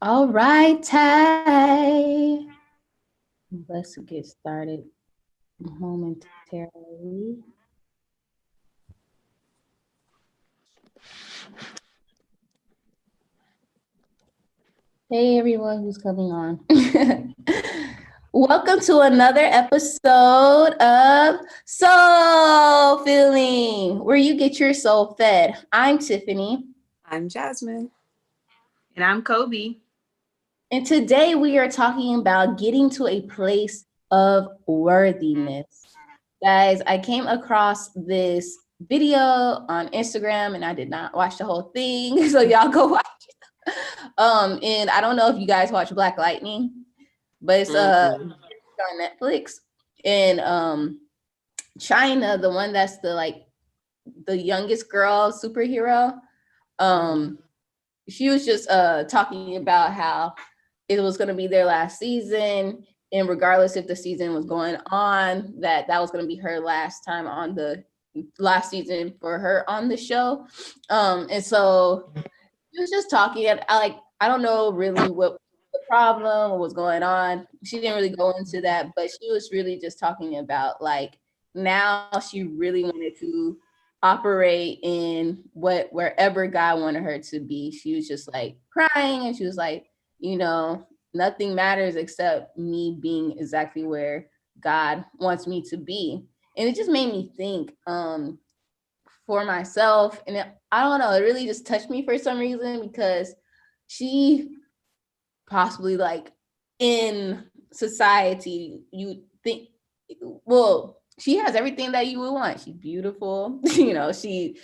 All right, Ty. Let's get started momentarily. Hey, everyone who's coming on. Welcome to another episode of Soul Feeling, where you get your soul fed. I'm Tiffany. I'm Jasmine. And I'm Kobe. And today we are talking about getting to a place of worthiness. Guys, I came across this video on Instagram and I did not watch the whole thing. So y'all go watch it. And I don't know if you guys watch Black Lightning, but it's on Netflix. And China, the one that's the youngest girl superhero, she was just talking about how it was going to be their last season, and regardless if the season was going on, that was going to be her last time on the last season for her on the show. And so she was just talking, and I don't know really what the problem, what was going on. She didn't really go into that, but she was really just talking about like now she really wanted to operate in wherever God wanted her to be. She was just like crying, and she was like, nothing matters except me being exactly where God wants me to be. And it just made me think for myself. And I don't know, it really just touched me for some reason because she possibly like in society, you think, well, she has everything that you would want. She's beautiful, she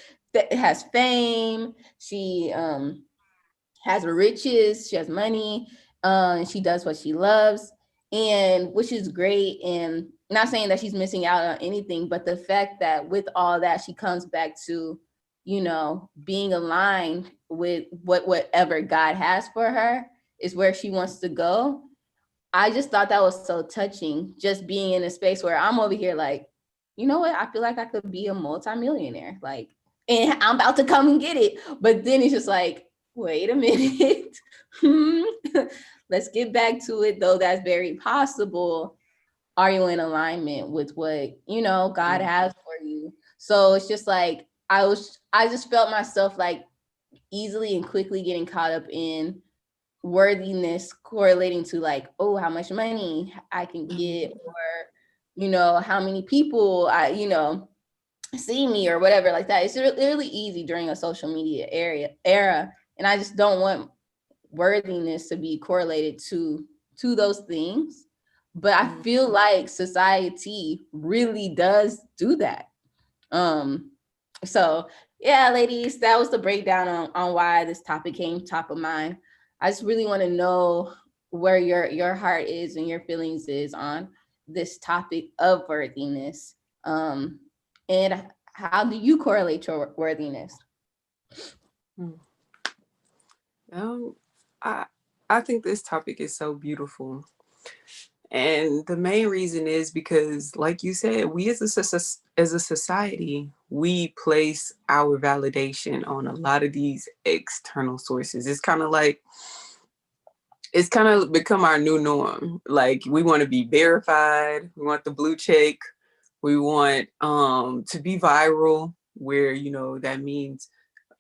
has fame, she has riches, she has money, she does what she loves, and which is great. And not saying that she's missing out on anything, but the fact that with all that, she comes back to, being aligned with whatever God has for her is where she wants to go. I just thought that was so touching, just being in a space where I'm over here like, you know what? I feel like I could be a multimillionaire. Like, and I'm about to come and get it. But then it's just like, wait a minute. Let's get back to it, though. That's very possible. Are you in alignment with what, God has for you? So it's just like, I just felt myself like easily and quickly getting caught up in worthiness correlating to like, oh, how much money I can get, or how many people I see me or whatever like that. It's really easy during a social media era, and I just don't want worthiness to be correlated to those things. But I feel like society really does do that. So yeah, ladies, that was the breakdown on why this topic came top of mind. I just really want to know where your heart is and your feelings is on this topic of worthiness. And how do you correlate your worthiness? I think this topic is so beautiful. And the main reason is because, like you said, we as a society, we place our validation on a lot of these external sources. It's kind of become our new norm. Like, we want to be verified, we want the blue check, we want to be viral, where that means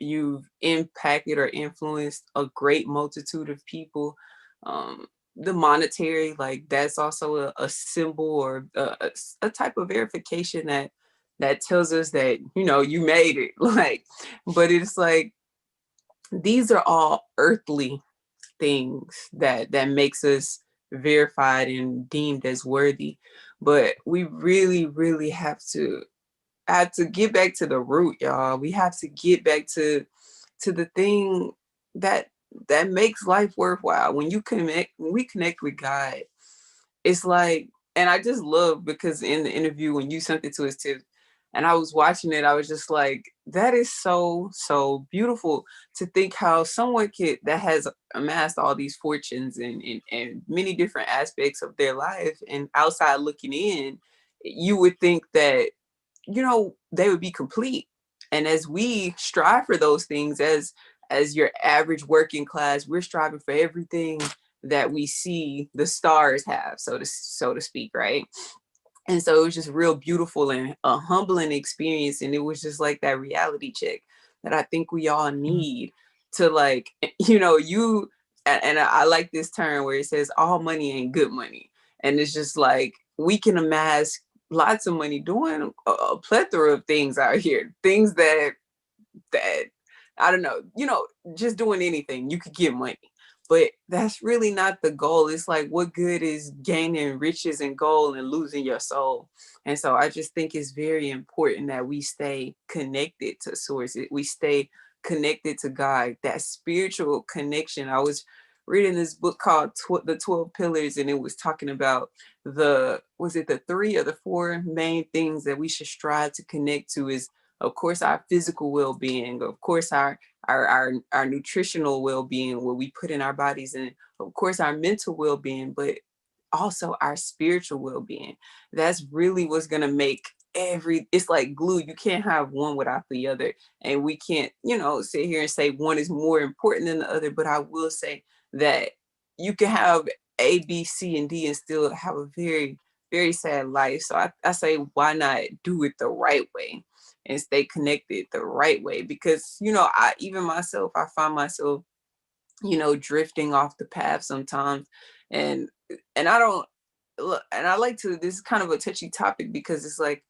you've impacted or influenced a great multitude of people. The monetary, like, that's also a symbol or a type of verification that tells us that you made it. Like, but it's like these are all earthly things that makes us verified and deemed as worthy. But we really have to get back to the root, y'all. We have to get back to the thing that makes life worthwhile. When we connect with God, it's like, and I just love, because in the interview when you sent it to us, Tiff, and I was watching it, I was just like, that is so beautiful to think how someone that has amassed all these fortunes and many different aspects of their life, and outside looking in, you would think that they would be complete. And as we strive for those things, as your average working class, we're striving for everything that we see the stars have, so to speak, right? And so it was just real beautiful and a humbling experience. And it was just like that reality check that I think we all need to, like, you, and I like this term where it says all money ain't good money. And it's just like, we can amass lots of money doing a plethora of things out here, things that I don't know, just doing anything, you could get money. But that's really not the goal. It's like, what good is gaining riches and gold and losing your soul? And so I just think it's very important that we stay connected to source. We stay connected to God, that spiritual connection. I was reading this book called The 12 Pillars, and it was talking about was it the 3 or the 4 main things that we should strive to connect to is, of course, our physical well-being, of course, our nutritional well-being, what we put in our bodies, and of course our mental well-being, but also our spiritual well-being. That's really what's going to make it's like glue. You can't have one without the other. And we can't, sit here and say one is more important than the other. But I will say that you can have A, B, C, and D and still have a very, very sad life. So I say, why not do it the right way and stay connected the right way? Because, even myself, I find myself, drifting off the path sometimes. And I don't look, and I like to, this is kind of a touchy topic because it's like,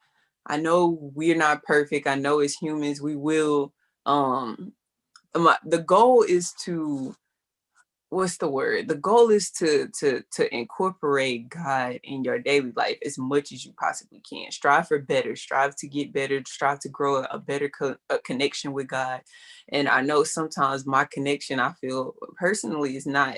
I know we're not perfect. I know as humans, we will, the goal is to, what's the word? The goal is to incorporate God in your daily life as much as you possibly can. Strive for better, strive to get better, strive to grow a better connection with God. And I know sometimes my connection, I feel personally, is not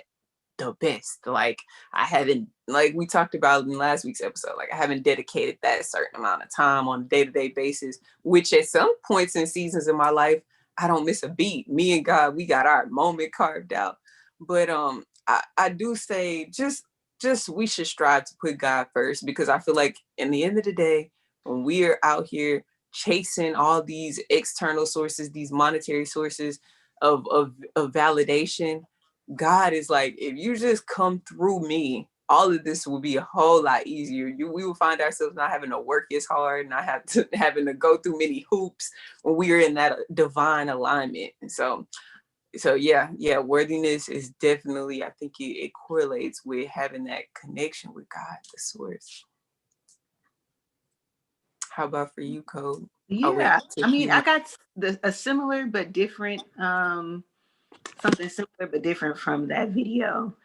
the best. Like, I haven't, like we talked about in last week's episode, like I haven't dedicated that certain amount of time on a day-to-day basis, which at some points and seasons in my life, I don't miss a beat. Me and God, we got our moment carved out. But I do say just we should strive to put God first, because I feel like in the end of the day, when we are out here chasing all these external sources, these monetary sources of validation, God is like, if you just come through me, all of this will be a whole lot easier. We will find ourselves not having to work as hard, not having to go through many hoops when we are in that divine alignment. And so yeah, worthiness is definitely, I think it correlates with having that connection with God, the source. How about for you, Code? Yeah, I mean, I got a similar but different, something similar but different from that video.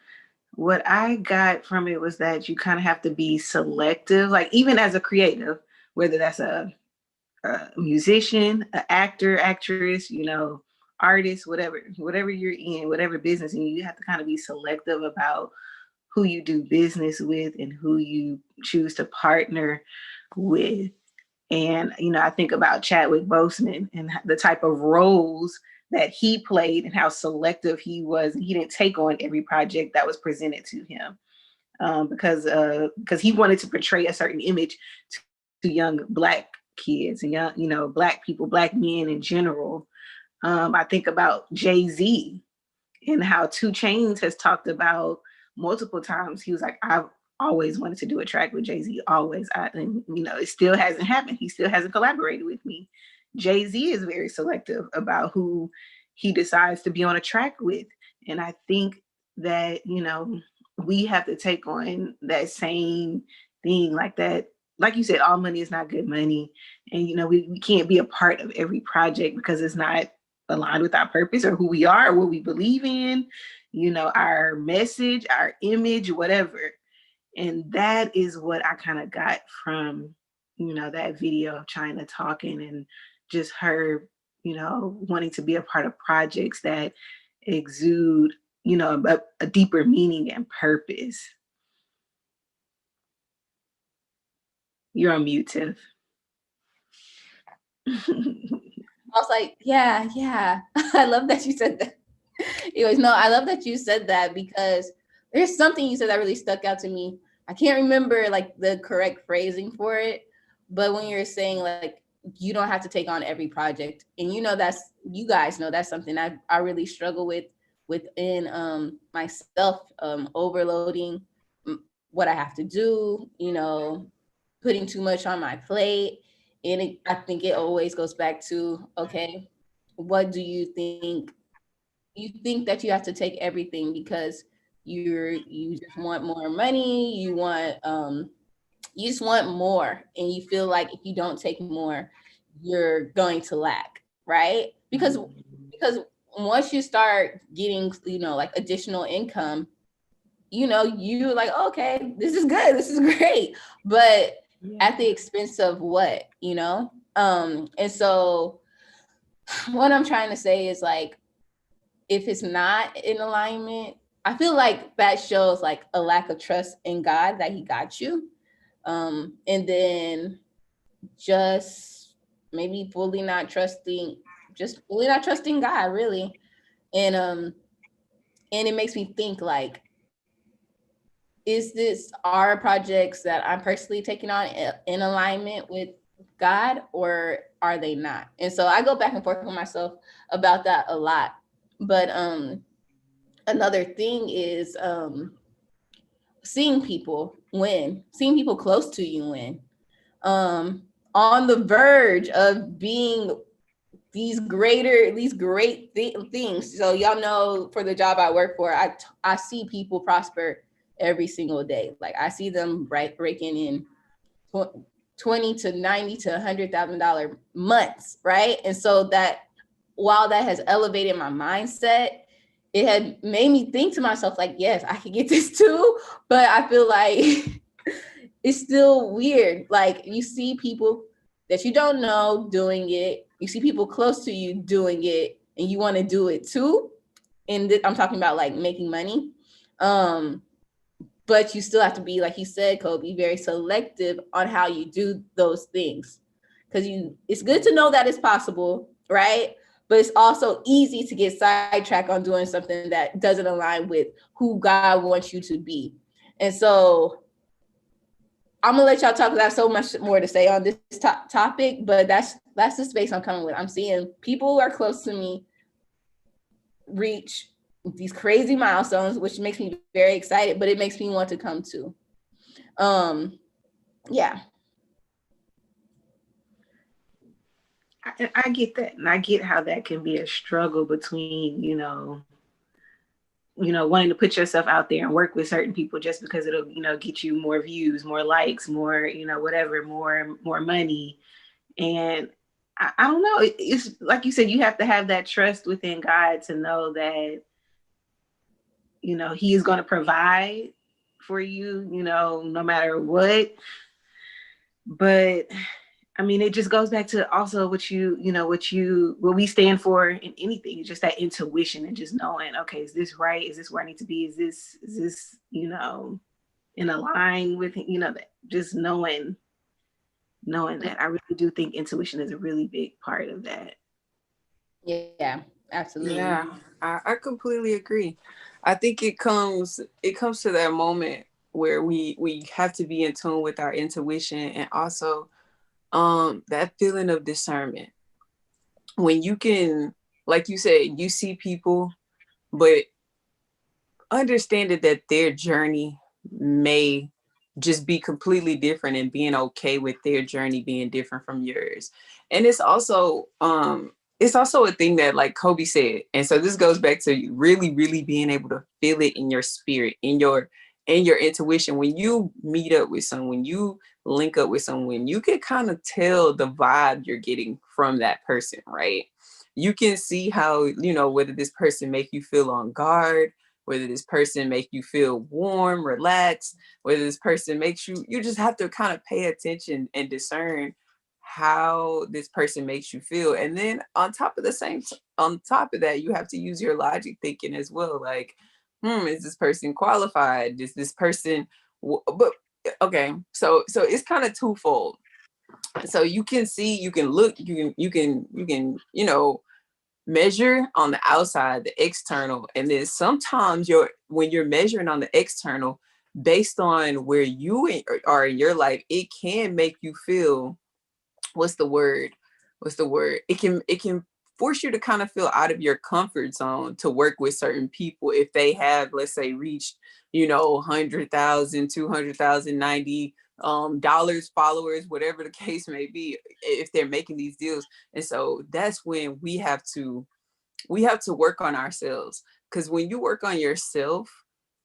What I got from it was that you kind of have to be selective, like even as a creative, whether that's a musician, an actor, actress, artist, whatever you're in, whatever business, and you have to kind of be selective about who you do business with and who you choose to partner with. And, I think about Chadwick Boseman and the type of roles that he played and how selective he was. And he didn't take on every project that was presented to him because he wanted to portray a certain image to young Black kids and young, Black people, Black men in general. I think about Jay-Z and how 2 Chainz has talked about multiple times. He was like, I've always wanted to do a track with Jay-Z, always. And it still hasn't happened. He still hasn't collaborated with me. Jay-Z is very selective about who he decides to be on a track with. And I think that, we have to take on that same thing, like that. Like you said, all money is not good money. And, we can't be a part of every project because it's not aligned with our purpose or who we are or what we believe in, our message, our image, whatever. And that is what I kind of got from, that video of China talking and just her, wanting to be a part of projects that exude, a deeper meaning and purpose. You're on mute, Tiff. I was like, yeah. I love that you said that. Anyways, no, I love that you said that because there's something you said that really stuck out to me. I can't remember like the correct phrasing for it, but when you're saying like, you don't have to take on every project. And you guys know that's something I really struggle with within myself, overloading what I have to do, putting too much on my plate. And I think it always goes back to, okay, what do you think? You think that you have to take everything because you just want more money, you just want more, and you feel like if you don't take more, you're going to lack, right? Because once you start getting, like additional income, you like, okay, this is good, this is great, but at the expense of what, and so what I'm trying to say is, like, if it's not in alignment, I feel like that shows like a lack of trust in God that he got you. And then just maybe fully not trusting God, really. And it makes me think, like, are projects that I'm personally taking on in alignment with God, or are they not? And so I go back and forth with myself about that a lot. But another thing is seeing people close to you win, on the verge of being these great things. So y'all know, for the job I work for, I see people prosper every single day. Like, I see them breaking in 20 to 90 to $100,000 months, right? And so that, while that has elevated my mindset, it had made me think to myself, like, yes, I could get this too. But I feel like it's still weird. Like, you see people that you don't know doing it. You see people close to you doing it, and you want to do it too. And I'm talking about like making money. But you still have to be, like you said, Kobe, very selective on how you do those things. Because it's good to know that it's possible, right? But it's also easy to get sidetracked on doing something that doesn't align with who God wants you to be. And so I'm gonna let y'all talk, because I have so much more to say on this topic, but that's the space I'm coming with. I'm seeing people who are close to me reach these crazy milestones, which makes me very excited, but it makes me want to come too. Yeah. I get that, and I get how that can be a struggle between, wanting to put yourself out there and work with certain people just because it'll, get you more views, more likes, more, whatever, more money. And I don't know. It's like you said, you have to have that trust within God to know that, he is going to provide for you, no matter what. But I mean, it just goes back to also what we stand for in anything. It's just that intuition and just knowing, okay, is this right? Is this where I need to be? Is this, in a line with, that just knowing that. I really do think intuition is a really big part of that. Yeah, absolutely. Yeah, I completely agree. I think it comes to that moment where we have to be in tune with our intuition, and also that feeling of discernment. When you can, like you said, you see people, but understanding that their journey may just be completely different, and being okay with their journey being different from yours. And it's also a thing that, like Kobe said, and so this goes back to really, really being able to feel it in your spirit, in your intuition. When you meet up with someone, you link up with someone, you can kind of tell the vibe you're getting from that person, right? You can see how, whether this person make you feel on guard, whether this person make you feel warm, relaxed, whether this person makes you just have to kind of pay attention and discern how this person makes you feel. And then on top of that, you have to use your logic thinking as well. Like, is this person qualified? Is this person, but okay. So it's kind of twofold. So you can see, you can look, you can, measure on the outside, the external, and then sometimes when you're measuring on the external, based on where you are in your life, it can make you feel what's the word? It can force you to kind of feel out of your comfort zone to work with certain people if they have, let's say, reached, 100,000, 200,000, dollars, followers, whatever the case may be, if they're making these deals. And so that's when we have to work on ourselves, because when you work on yourself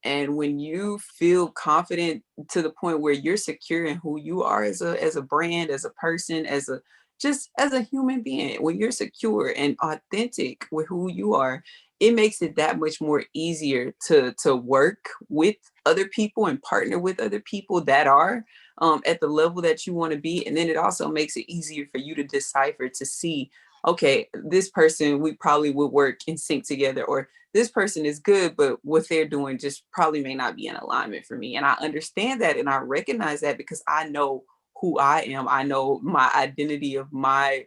and when you feel confident to the point where you're secure in who you are as a brand, as a person, as a human being, when you're secure and authentic with who you are, it makes it that much more easier to work with other people and partner with other people that are at the level that you want to be. And then it also makes it easier for you to decipher, to see, okay, this person, we probably would work in sync together, or this person is good, but what they're doing just probably may not be in alignment for me. And I understand that and I recognize that because I know who I am. I know my identity of my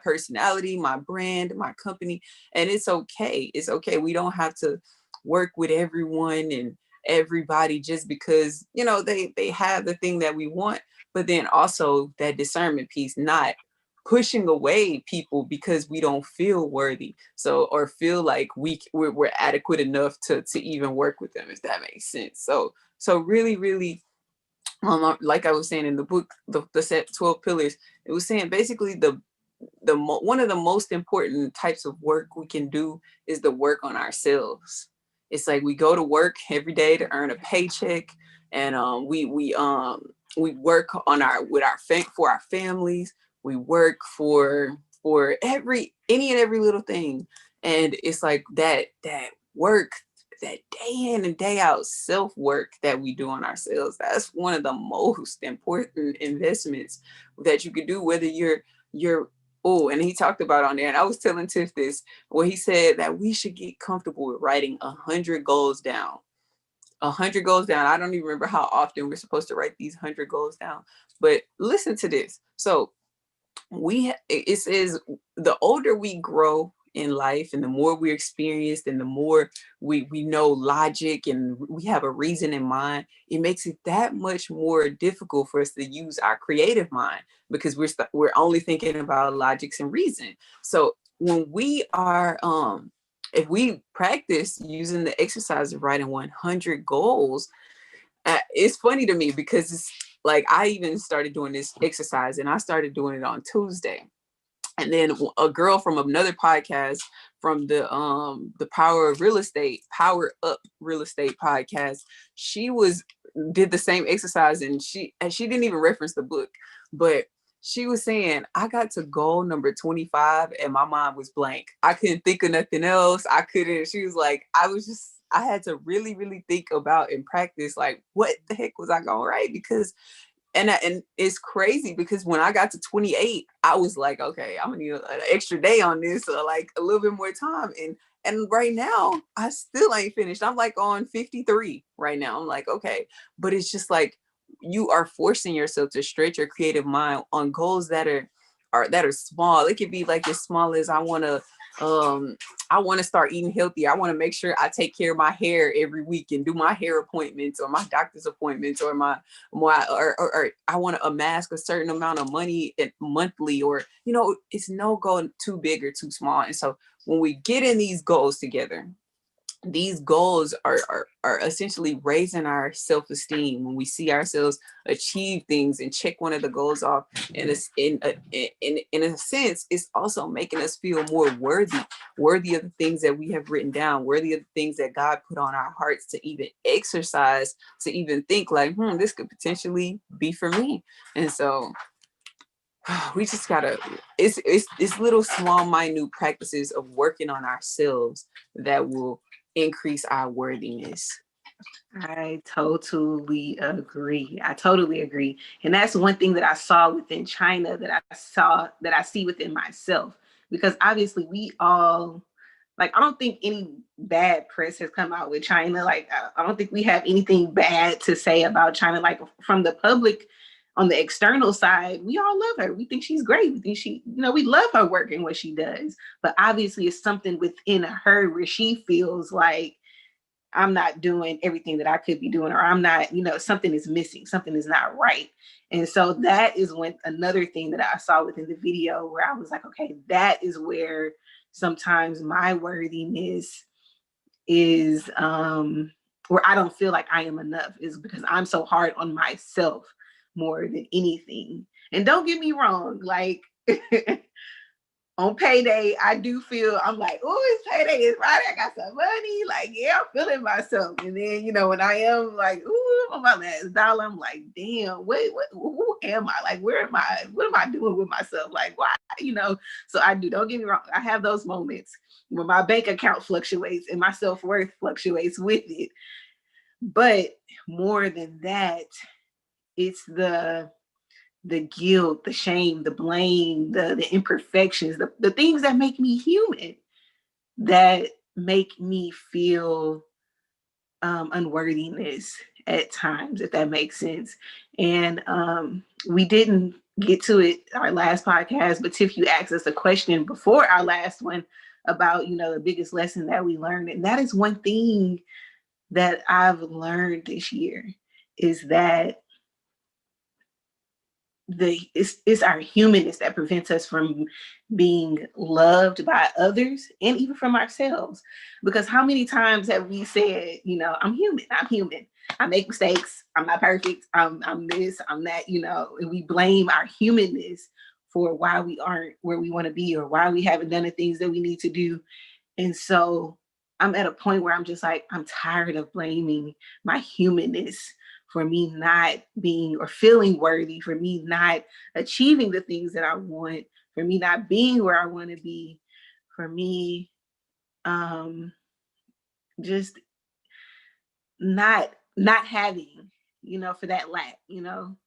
personality, my brand, my company. And it's okay. It's okay. We don't have to work with everyone and everybody just because, they have the thing that we want. But then also that discernment piece, not pushing away people because we don't feel worthy, or feel like we're adequate enough to even work with them, if that makes sense. So really, really, like I was saying in the book, the set 12 pillars, it was saying basically one of the most important types of work we can do is the work on ourselves. It's like we go to work every day to earn a paycheck, and we work on for our families. We work for any and every little thing, and it's like that work, that day in and day out self work that we do on ourselves. That's one of the most important investments that you could do, whether you're oh, and he talked about on there, and I was telling Tiff this, where he said that we should get comfortable with writing 100 goals down. 100 goals down. I don't even remember how often we're supposed to write these 100 goals down, but listen to this. So it says the older we grow in life and the more we're experienced and the more we know logic and we have a reason in mind, it makes it that much more difficult for us to use our creative mind, because we're only thinking about logics and reason. So when we are if we practice using the exercise of writing 100 goals, it's funny to me because it's like I even started doing this exercise and I started doing it on Tuesday. And then a girl from another podcast, from the Power Up Real Estate podcast, she did the same exercise, and she didn't even reference the book, but she was saying, I got to goal number 25 and my mind was blank. I couldn't think of nothing else. She was like, I had to really, really think about and practice, like, what the heck was I going to write? Because and it's crazy because when I got to 28, I was like, okay, I'm gonna need an extra day on this, or like a little bit more time. And right now, I still ain't finished. I'm like on 53 right now. I'm like, okay, but it's just like you are forcing yourself to stretch your creative mind on goals that are small. It could be like as small as I want to start eating healthy. I want to make sure I take care of my hair every week and do my hair appointments or my doctor's appointments, or or I want to amass a certain amount of money monthly, or, it's no goal too big or too small. And so when we get in these goals together, these goals are essentially raising our self-esteem. When we see ourselves achieve things and check one of the goals off, in a sense, it's also making us feel more worthy of the things that we have written down, worthy of the things that God put on our hearts to even exercise, to even think like, this could potentially be for me. And so we just gotta, it's little small minute practices of working on ourselves that will increase our worthiness. I totally agree. And that's one thing that I saw within China that I see within myself. Because obviously we all, like, I don't think any bad press has come out with China. Like, I don't think we have anything bad to say about China. Like, from the public, on the external side, we all love her. We think she's great. We think we love her work and what she does. But obviously it's something within her where she feels like I'm not doing everything that I could be doing, or I'm not, something is missing, something is not right. And so that is when another thing that I saw within the video where I was like, okay, that is where sometimes my worthiness is, where I don't feel like I am enough, is because I'm so hard on myself more than anything. And don't get me wrong, like on payday, I do feel, I'm like, oh, it's payday, it's Friday, I got some money. Like, yeah, I'm feeling myself. And then, when I am like, ooh, on my last dollar, I'm like, damn, who am I? Like, where am I? What am I doing with myself? Like, why, So I do, don't get me wrong. I have those moments where my bank account fluctuates and my self-worth fluctuates with it. But more than that, it's the guilt, the shame, the blame, the imperfections, the things that make me human, that make me feel unworthiness at times, if that makes sense. And we didn't get to it our last podcast, but Tiff, you asked us a question before our last one about, the biggest lesson that we learned. And that is one thing that I've learned this year, is that it's our humanness that prevents us from being loved by others and even from ourselves. Because how many times have we said, I'm human, I make mistakes, I'm not perfect, I'm this, I'm that, and we blame our humanness for why we aren't where we want to be, or why we haven't done the things that we need to do. And so I'm at a point where I'm just like, I'm tired of blaming my humanness for me not being or feeling worthy, for me not achieving the things that I want, for me not being where I want to be, for me just not having, for that lack,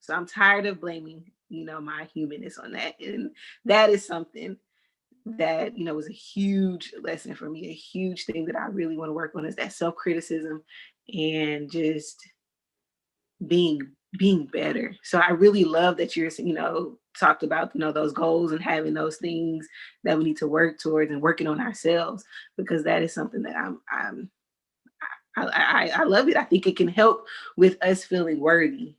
So I'm tired of blaming, my humanness on that. And that is something that, was a huge lesson for me, a huge thing that I really want to work on, is that self-criticism and just being better. So I really love that you're, talked about, those goals and having those things that we need to work towards and working on ourselves, because that is something that I love it. I think it can help with us feeling worthy.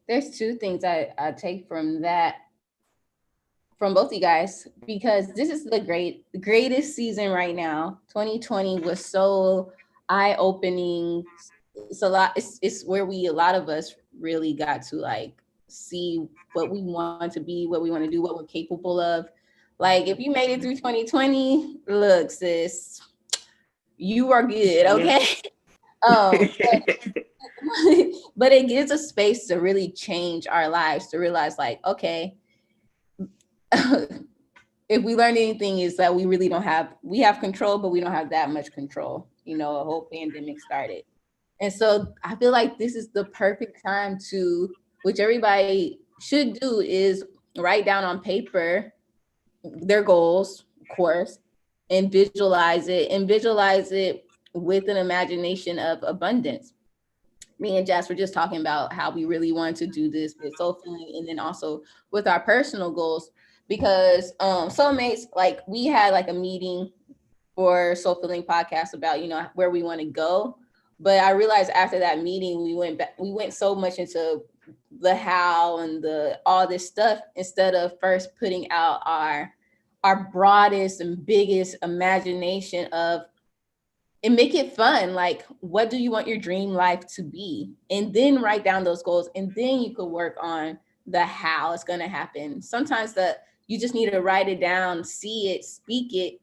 There's two things I take from that, from both you guys, because this is the greatest season right now. 2020 was so eye-opening. It's where a lot of us really got to like see what we want to be, what we want to do, what we're capable of. Like, if you made it through 2020, look, sis, you are good, okay? um but it gives us space to really change our lives, to realize like, okay, if we learned anything, is that we really we have control, but we don't have that much control. A whole pandemic started. And so I feel like this is the perfect time to, which everybody should do, is write down on paper their goals, of course, and visualize it with an imagination of abundance. Me and Jess were just talking about how we really want to do this with soul filling, and then also with our personal goals, because soulmates, like, we had like a meeting for soul filling podcast about where we want to go. But I realized after that meeting, we went so much into the how and the all this stuff, instead of first putting out our broadest and biggest imagination of, and make it fun. Like, what do you want your dream life to be? And then write down those goals, and then you could work on the how it's going to happen. Sometimes you just need to write it down, see it, speak it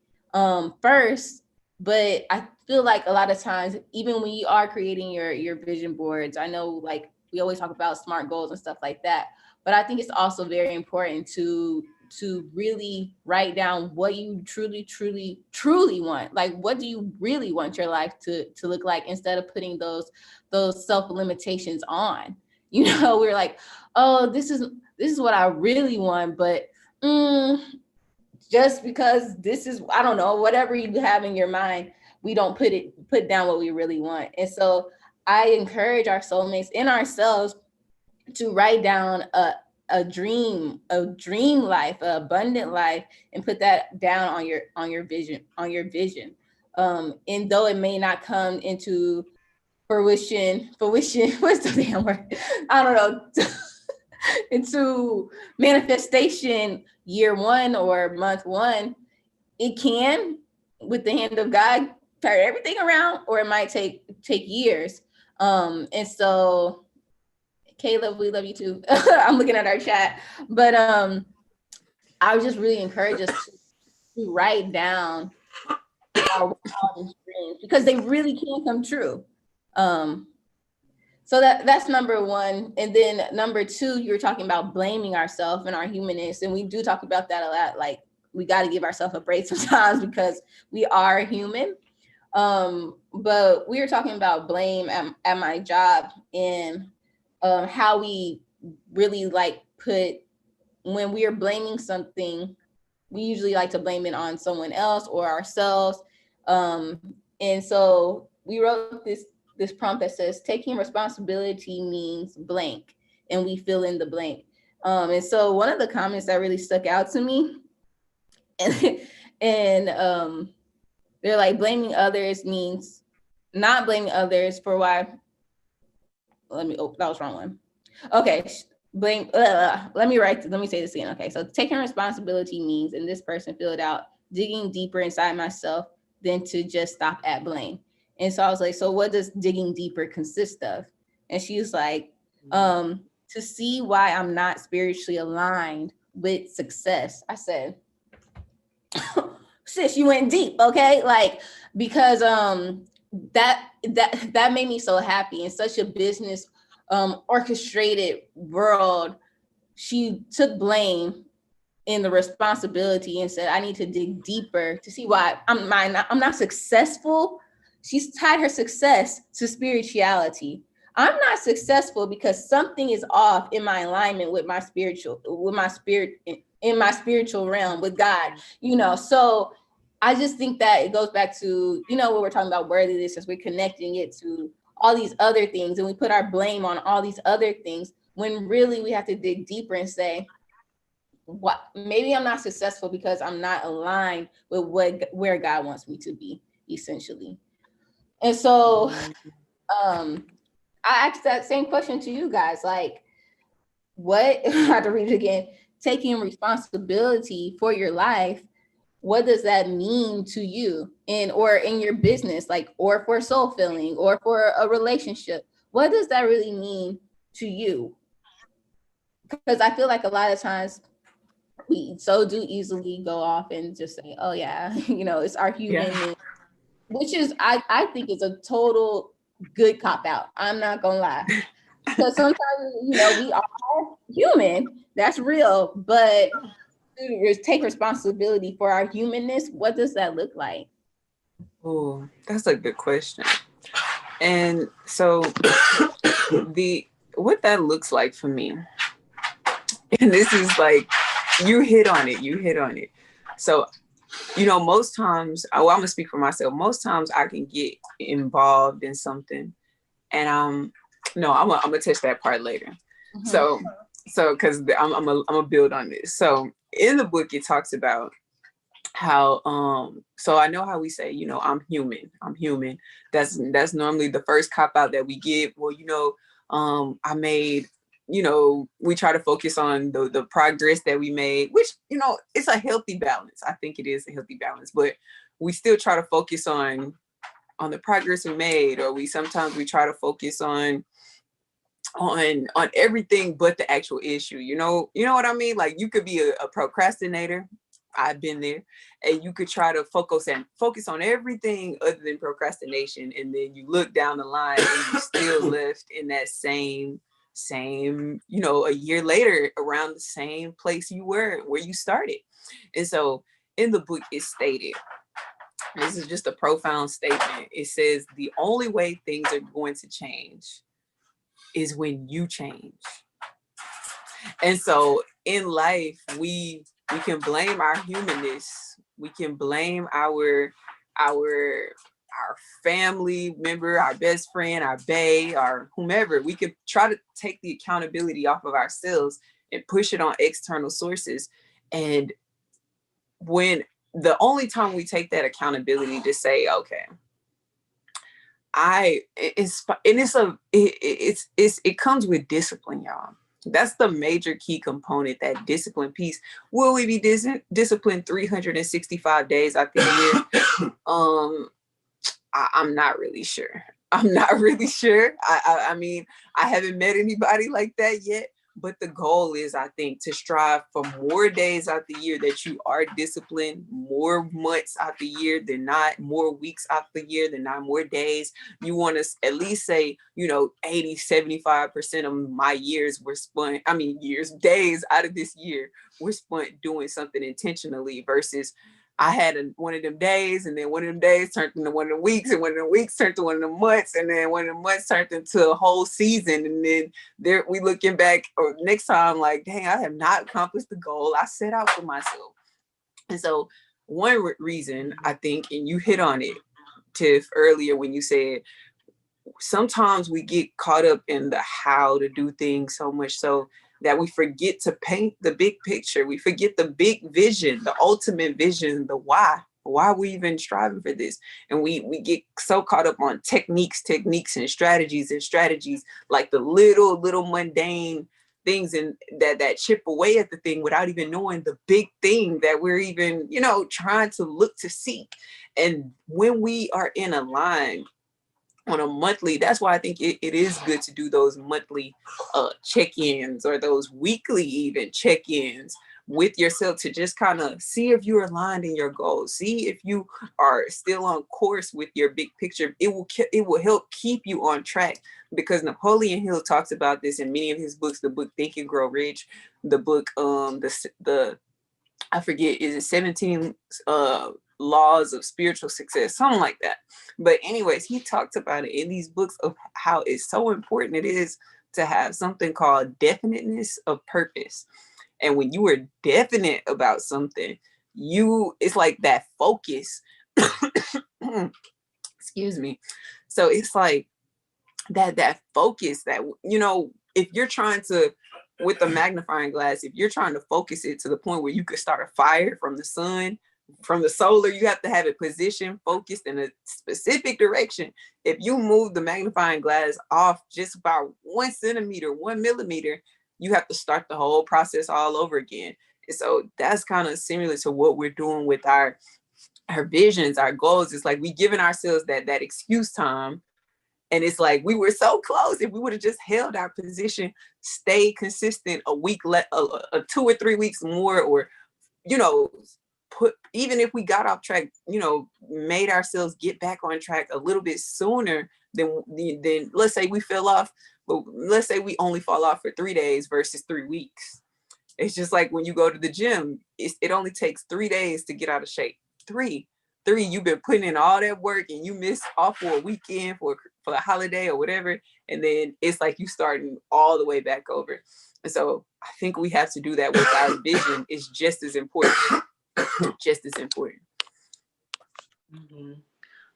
first. But I feel like a lot of times, even when you are creating your vision boards, I know, like, we always talk about SMART goals and stuff like that, but I think it's also very important to really write down what you truly want. Like, what do you really want your life to look like, instead of putting those self limitations on. We're like, oh, this is what I really want, but just because this is, I don't know, whatever you have in your mind, we don't put down what we really want. And so I encourage our soulmates and ourselves to write down a dream life, an abundant life, and put that down on your vision. And though it may not come into fruition, what's the damn word? I don't know, into manifestation year one or month one, it can, with the hand of God, turn everything around, or it might take years. And so, Caleb, we love you too. I'm looking at our chat, but I would just really encourage us to write down our wildest dreams, because they really can come true. So that's number one. And then number two, you were talking about blaming ourselves and our humanness. And we do talk about that a lot. Like, we got to give ourselves a break sometimes because we are human. But we were talking about blame at my job, and how we really like when we are blaming something, we usually like to blame it on someone else or ourselves. And so we wrote this prompt that says, taking responsibility means blank, and we fill in the blank. And so one of the comments that really stuck out to me, and they're like, blaming others means not blaming others for why. That was wrong one. Okay, let me say this again. Okay, so taking responsibility means, and this person filled out, digging deeper inside myself than to just stop at blame. And so I was like, so what does digging deeper consist of? And she was like, to see why I'm not spiritually aligned with success. I said, sis, you went deep, okay? Like, because that made me so happy. In such a business orchestrated world, she took blame in the responsibility and said, I need to dig deeper to see why I'm not successful. She's tied her success to spirituality. I'm not successful because something is off in my alignment with my spiritual, in my spiritual realm with God, So I just think that it goes back to, what we're talking about worthiness, as we're connecting it to all these other things, and we put our blame on all these other things, when really we have to dig deeper and say, what, maybe I'm not successful because I'm not aligned with where God wants me to be, essentially. And so I asked that same question to you guys, like, what, I have to read it again, taking responsibility for your life, what does that mean to you or in your business, like, or for soul filling, or for a relationship? What does that really mean to you? Because I feel like a lot of times we do easily go off and just say, oh yeah, it's our human, which is, I think is a total good cop out. I'm not gonna lie. Because sometimes, we are human, that's real, but to take responsibility for our humanness, what does that look like? Oh, that's a good question. And so what that looks like for me, and this is like, you hit on it. So, most times, I'm gonna speak for myself. Most times I can get involved in something, and I'm gonna touch that part later. Mm-hmm. So because I'm gonna build on this. So in the book, it talks about how so I know how we say, I'm human. That's normally the first cop out that we give. Well, I made, we try to focus on the progress that we made, which, it's a healthy balance. I think it is a healthy balance, but we still try to focus on the progress we made, or sometimes we try to focus on everything but the actual issue. You know what I mean? Like, you could be a procrastinator. I've been there, and you could try to focus on everything other than procrastination, and then you look down the line and you're still left in that same, a year later, around the same place you were where you started. And so in the book, it's stated, this is just a profound statement. It says, the only way things are going to change is when you change. And so in life, we can blame our humanness. We can blame our family member, our best friend, our bae, or whomever. We can try to take the accountability off of ourselves and push it on external sources. And when the only time we take that accountability to say, okay, it comes with discipline, y'all. That's the major key component, that discipline piece. Will we be disciplined 365 days out the year? I'm not really sure. I'm not really sure. I mean, I haven't met anybody like that yet. But the goal is, I think, to strive for more days out the year that you are disciplined, more months out the year than not, more weeks out the year than not, more days. You want to at least say, 80, 75% of my years were spent, days out of this year were spent doing something intentionally, versus I had one of them days, and then one of them days turned into one of the weeks, and one of the weeks turned to one of the months, and then one of the months turned into a whole season. And then we looking back, or next time, like, dang, I have not accomplished the goal I set out for myself. And so one reason, I think, and you hit on it, Tiff, earlier when you said, sometimes we get caught up in the how to do things so much so that we forget to paint the big picture. We forget the big vision, the ultimate vision, the why we even striving for this. And we get so caught up on techniques and strategies, like the little mundane things and that chip away at the thing without even knowing the big thing that we're even, trying to look to seek. And when we are in a line on a monthly, that's why I think it is good to do those monthly check-ins, or those weekly even check-ins with yourself, to just kind of see if you're aligned in your goals, see if you are still on course with your big picture. It will help keep you on track, because Napoleon Hill talks about this in many of his books, the book Think and Grow Rich, the book the I forget, is it 17 laws of spiritual success, something like that. But anyways, he talked about it in these books of how it's so important it is to have something called definiteness of purpose. And when you are definite about something, it's like that focus. Excuse me. So it's like that focus that, if you're trying to, with a magnifying glass, if you're trying to focus it to the point where you could start a fire from the sun, from the solar, you have to have it positioned, focused in a specific direction. If you move the magnifying glass off just about 1 centimeter, 1 millimeter, you have to start the whole process all over again. And so that's kind of similar to what we're doing with our visions, our goals. It's like we giving ourselves that excuse time. And it's like, we were so close. If we would have just held our position, stayed consistent a week, 2 or 3 weeks more, or, even if we got off track, made ourselves get back on track a little bit sooner than let's say we fell off, but let's say we only fall off for 3 days versus 3 weeks. It's just like when you go to the gym, it only takes 3 days to get out of shape. Three, you've been putting in all that work, and you miss off for a weekend, for a holiday or whatever, and then it's like you starting all the way back over. And so I think we have to do that with our vision. It's just as important. Just as important. Mm-hmm.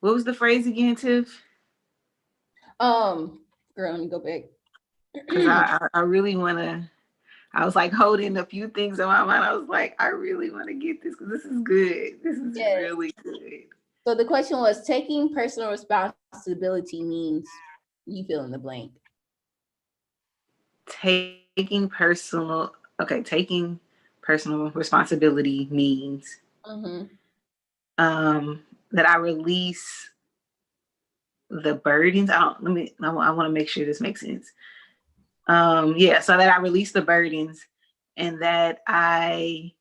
What was the phrase again, Tiff? Girl, let me go back. Because I really want to. I was like holding a few things in my mind. I was like, I really want to get this, because this is good. This is really good. So the question was, taking personal responsibility means, you fill in the blank. Taking personal responsibility means that I release the burdens. I want to make sure this makes sense. So that I release the burdens, and that that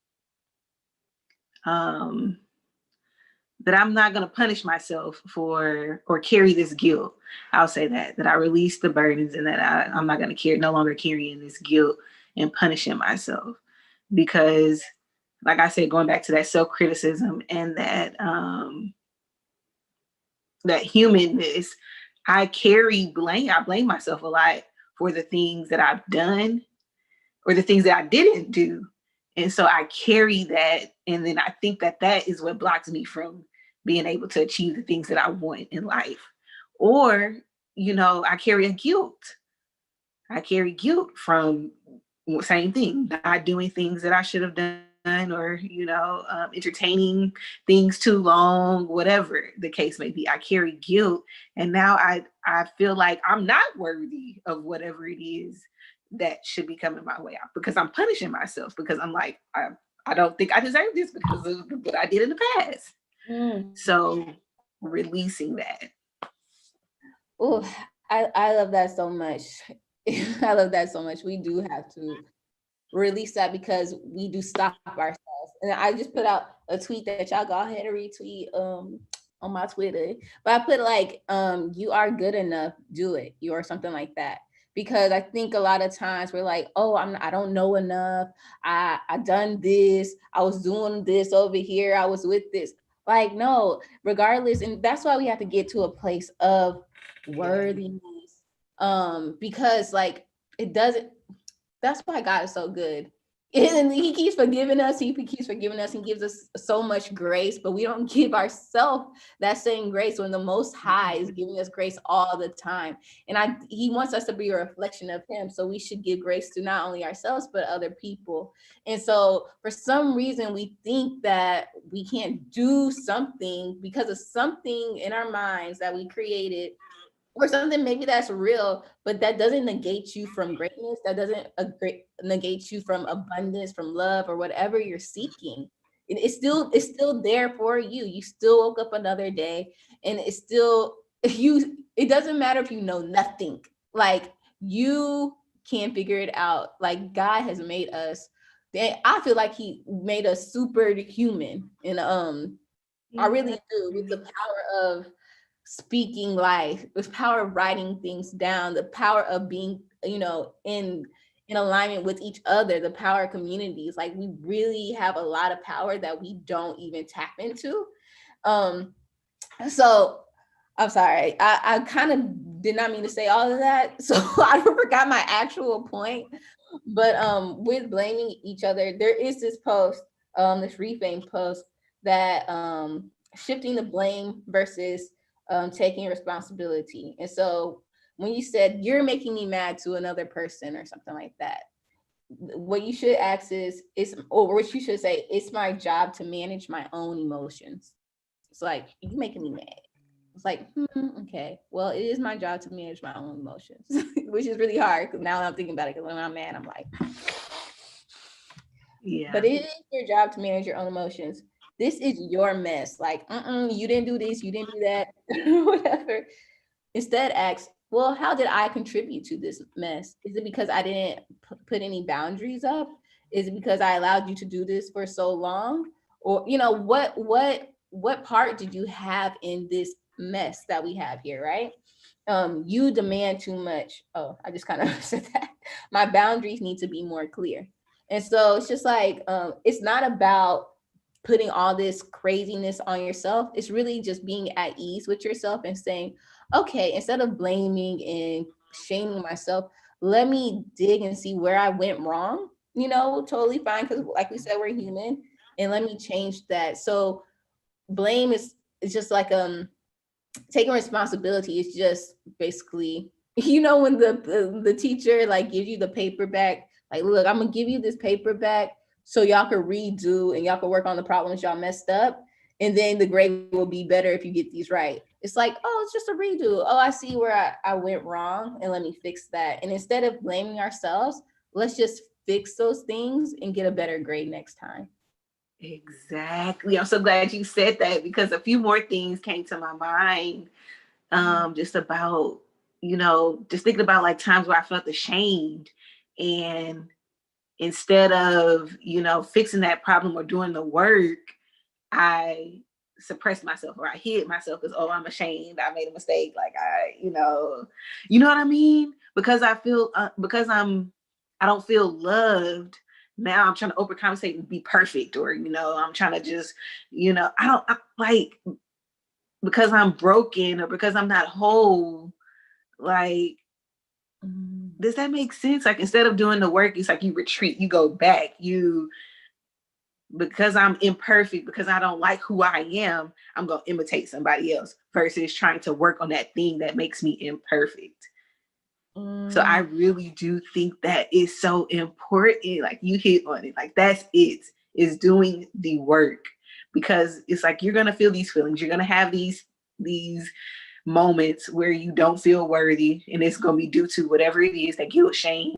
I'm not going to punish myself for, or carry this guilt. I'll say that I release the burdens, and that I'm not going to no longer carrying this guilt and punishing myself. Because, like I said, going back to that self-criticism and that humanness, I carry blame. I blame myself a lot for the things that I've done or the things that I didn't do. And so I carry that. And then I think that is what blocks me from being able to achieve the things that I want in life. Or, I carry a guilt. I carry guilt from same thing, not doing things that I should have done or, entertaining things too long, whatever the case may be. I carry guilt. And now I feel like I'm not worthy of whatever it is that should be coming my way out, because I'm punishing myself, because I'm like, I don't think I deserve this because of what I did in the past. So releasing that. Oh, I love that so much. I love that so much. We do have to release that because we do stop ourselves. And I just put out a tweet that y'all go ahead and retweet on my Twitter. But I put like you are good enough, do it, you or something like that. Because I think a lot of times we're like, oh, I don't know enough. I done this. I was doing this over here. I was with this. Like, no, regardless. And that's why we have to get to a place of worthiness. Because like it doesn't, that's why God is so good. And he keeps forgiving us. He keeps forgiving us and gives us so much grace, but we don't give ourselves that same grace when the Most High is giving us grace all the time. And he wants us to be a reflection of him. So we should give grace to not only ourselves, but other people. And so for some reason, we think that we can't do something because of something in our minds that we created, or something maybe that's real, but that doesn't negate you from greatness. That doesn't negate you from abundance, from love, or whatever you're seeking. It's still there for you. You still woke up another day, and it's still you. It doesn't matter if you know nothing. Like, you can figure it out. Like, God has made us. I feel like he made us superhuman, and I really do, with the power of speaking life, the power of writing things down, the power of being, in alignment with each other, the power of communities. Like, we really have a lot of power that we don't even tap into. So I'm sorry, I kind of did not mean to say all of that. So I forgot my actual point. But with blaming each other, there is this post, this reframe post, that shifting the blame versus taking responsibility. And so when you said you're making me mad to another person or something like that, what you should ask is, or what you should say, it's my job to manage my own emotions. It's like, you making me mad. It's like, okay, well, it is my job to manage my own emotions, which is really hard, because now I'm thinking about it, because when I'm mad, I'm like, yeah. But it is your job to manage your own emotions. This is your mess. Like, you didn't do this, you didn't do that, whatever. Instead, ask, well, how did I contribute to this mess? Is it because I didn't put any boundaries up? Is it because I allowed you to do this for so long? Or, what part did you have in this mess that we have here, right? You demand too much. Oh, I just kind of said that. My boundaries need to be more clear. And so it's just like, it's not about putting all this craziness on yourself. It's really just being at ease with yourself and saying, okay, instead of blaming and shaming myself, let me dig and see where I went wrong. Totally fine, because like we said, we're human, and let me change that. So blame is just like taking responsibility is just basically, when the teacher like gives you the paper back, like, look, I'm gonna give you this paper back so y'all can redo and y'all can work on the problems y'all messed up, and then the grade will be better if you get these right. It's like, oh, it's just a redo. Oh, I see where I went wrong, and let me fix that. And instead of blaming ourselves, let's just fix those things and get a better grade next time. Exactly. I'm so glad you said that, because a few more things came to my mind. Just about, just thinking about like times where I felt ashamed, and instead of, fixing that problem or doing the work, I suppressed myself, or I hid myself because, oh, I'm ashamed, I made a mistake. Like, you know what I mean? Because I feel, I don't feel loved. Now I'm trying to overcompensate and be perfect, or, I'm trying to just, because I'm broken, or because I'm not whole. Like, does that make sense? Like, instead of doing the work, it's like you retreat, you go back, because I'm imperfect, because I don't like who I am, I'm going to imitate somebody else versus trying to work on that thing that makes me imperfect. So I really do think that is so important. Like, you hit on it. Like, that's it. is doing the work, because it's like you're gonna feel these feelings. You're gonna have these moments where you don't feel worthy, and it's gonna be due to whatever it is, that guilt, shame,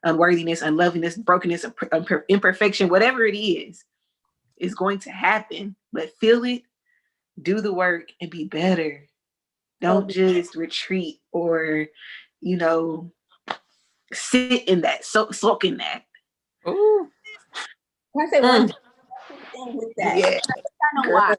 unworthiness, unlovingness, brokenness, imperfection, whatever it is going to happen. But feel it, do the work, and be better. Don't just retreat or, sit in that, soak in that. Ooh. Can I say one thing with that? Yeah, I know why.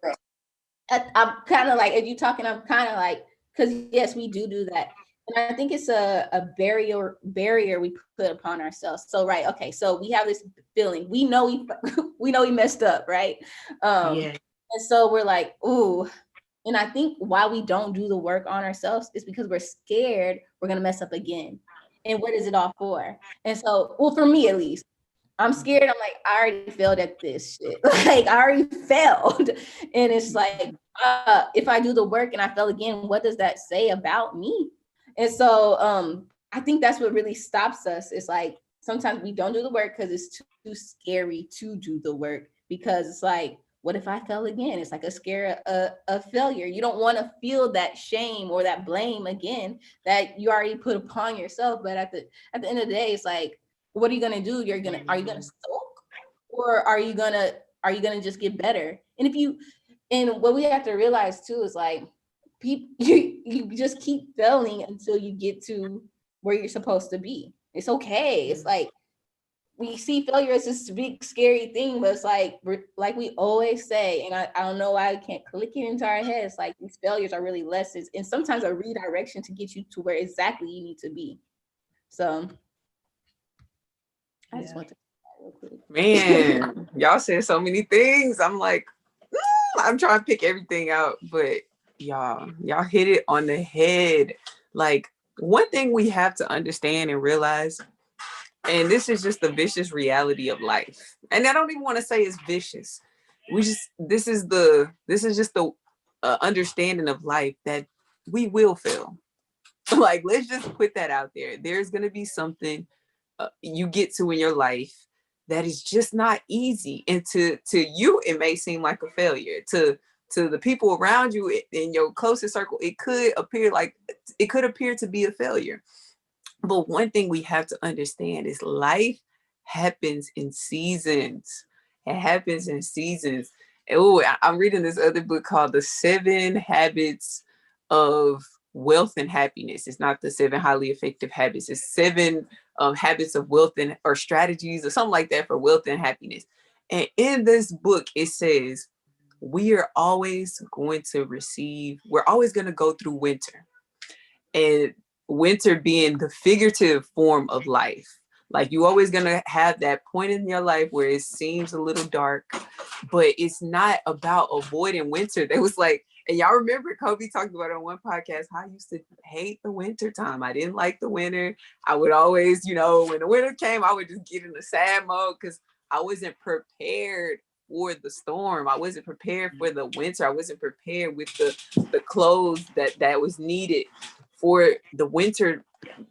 I'm kind of like, as you talking, I'm kind of like, because yes, we do that. And I think it's a barrier we put upon ourselves. So, right. Okay. So we have this feeling, we know we messed up. Right. yeah. And so we're like, ooh. And I think why we don't do the work on ourselves is because we're scared we're going to mess up again. And what is it all for? And so, well, for me, at least, I'm scared. I'm like, I already failed at this shit. Like, I already failed. And it's like, if I do the work and I fail again, what does that say about me? And so I think that's what really stops us. It's like, sometimes we don't do the work because it's too scary to do the work, because it's like, what if I fail again? It's like a scare of failure. You don't want to feel that shame or that blame again that you already put upon yourself. But at the end of the day, it's like, what are you gonna do? Are you gonna sulk, or are you gonna just get better? And what we have to realize too is like, people, you just keep failing until you get to where you're supposed to be. It's okay. It's like, we see failure as this big scary thing, but it's like we always say, and I don't know why I can't click it into our heads. Like, these failures are really lessons, and sometimes a redirection to get you to where exactly you need to be. So I just want to real quick. Man, y'all said so many things. I'm like, I'm trying to pick everything out, but y'all hit it on the head. Like, one thing we have to understand and realize, and this is just the vicious reality of life. And I don't even want to say it's vicious. This is just the understanding of life, that we will fail. Like, let's just put that out there. There's going to be something you get to in your life that is just not easy, and to you it may seem like a failure. To the people around you in your closest circle, it could appear to be a failure. But one thing we have to understand is life happens in seasons. It happens in seasons. Oh, I'm reading this other book called The 7 Habits of Wealth and Happiness. It's not the 7 highly effective habits. It's 7 habits of wealth or strategies or something like that for wealth and happiness. And in this book, it says, we're always going to go through winter. And winter being the figurative form of life. Like, you always gonna have that point in your life where it seems a little dark, but it's not about avoiding winter. There was like, and y'all remember Kobe talked about on one podcast how I used to hate the winter time. I didn't like the winter. I would always, when the winter came, I would just get in a sad mode because I wasn't prepared for the storm. I wasn't prepared for the winter. I wasn't prepared with the clothes that was needed for the winter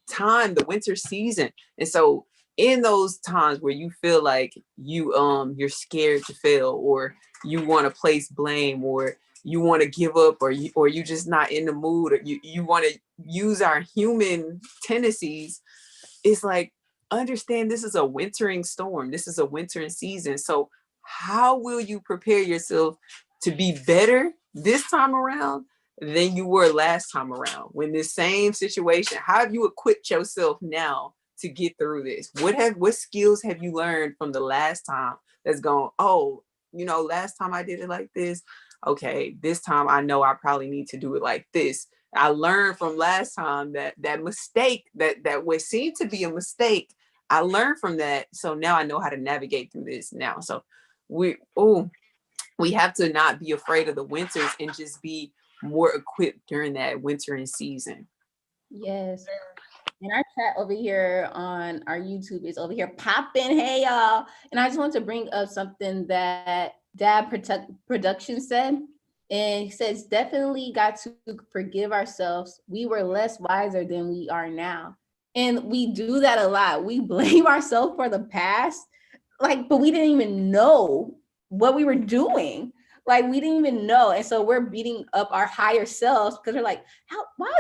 time, the winter season. And so in those times where you feel like you're scared to fail, or you want to place blame, or you want to give up, or you just not in the mood, or you want to use our human tendencies, it's like, understand this is a wintering storm. This is a wintering season. So how will you prepare yourself to be better this time around than you were last time around? When this same situation, how have you equipped yourself now to get through this? What skills have you learned from the last time that's going, last time I did it like this. Okay, this time I know I probably need to do it like this. I learned from last time that mistake, that what seemed to be a mistake, I learned from that. So now I know how to navigate through this now. So we have to not be afraid of the winters and just be more equipped during that wintering season. Yes. And our chat over here on our YouTube is over here popping. Hey, y'all. And I just want to bring up something that Dad Production said. And he says, definitely got to forgive ourselves. We were less wiser than we are now. And we do that a lot. We blame ourselves for the past like, but we didn't even know what we were doing. Like, we didn't even know. And so we're beating up our higher selves because they're like, why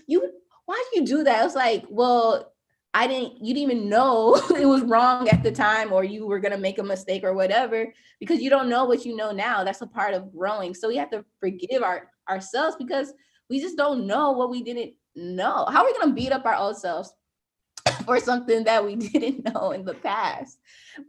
did you do that? I was like, well, you didn't even know it was wrong at the time, or you were going to make a mistake or whatever, because you don't know what you know now. That's a part of growing. So we have to forgive ourselves because we just don't know what we didn't know. How are we going to beat up our old selves for something that we didn't know in the past?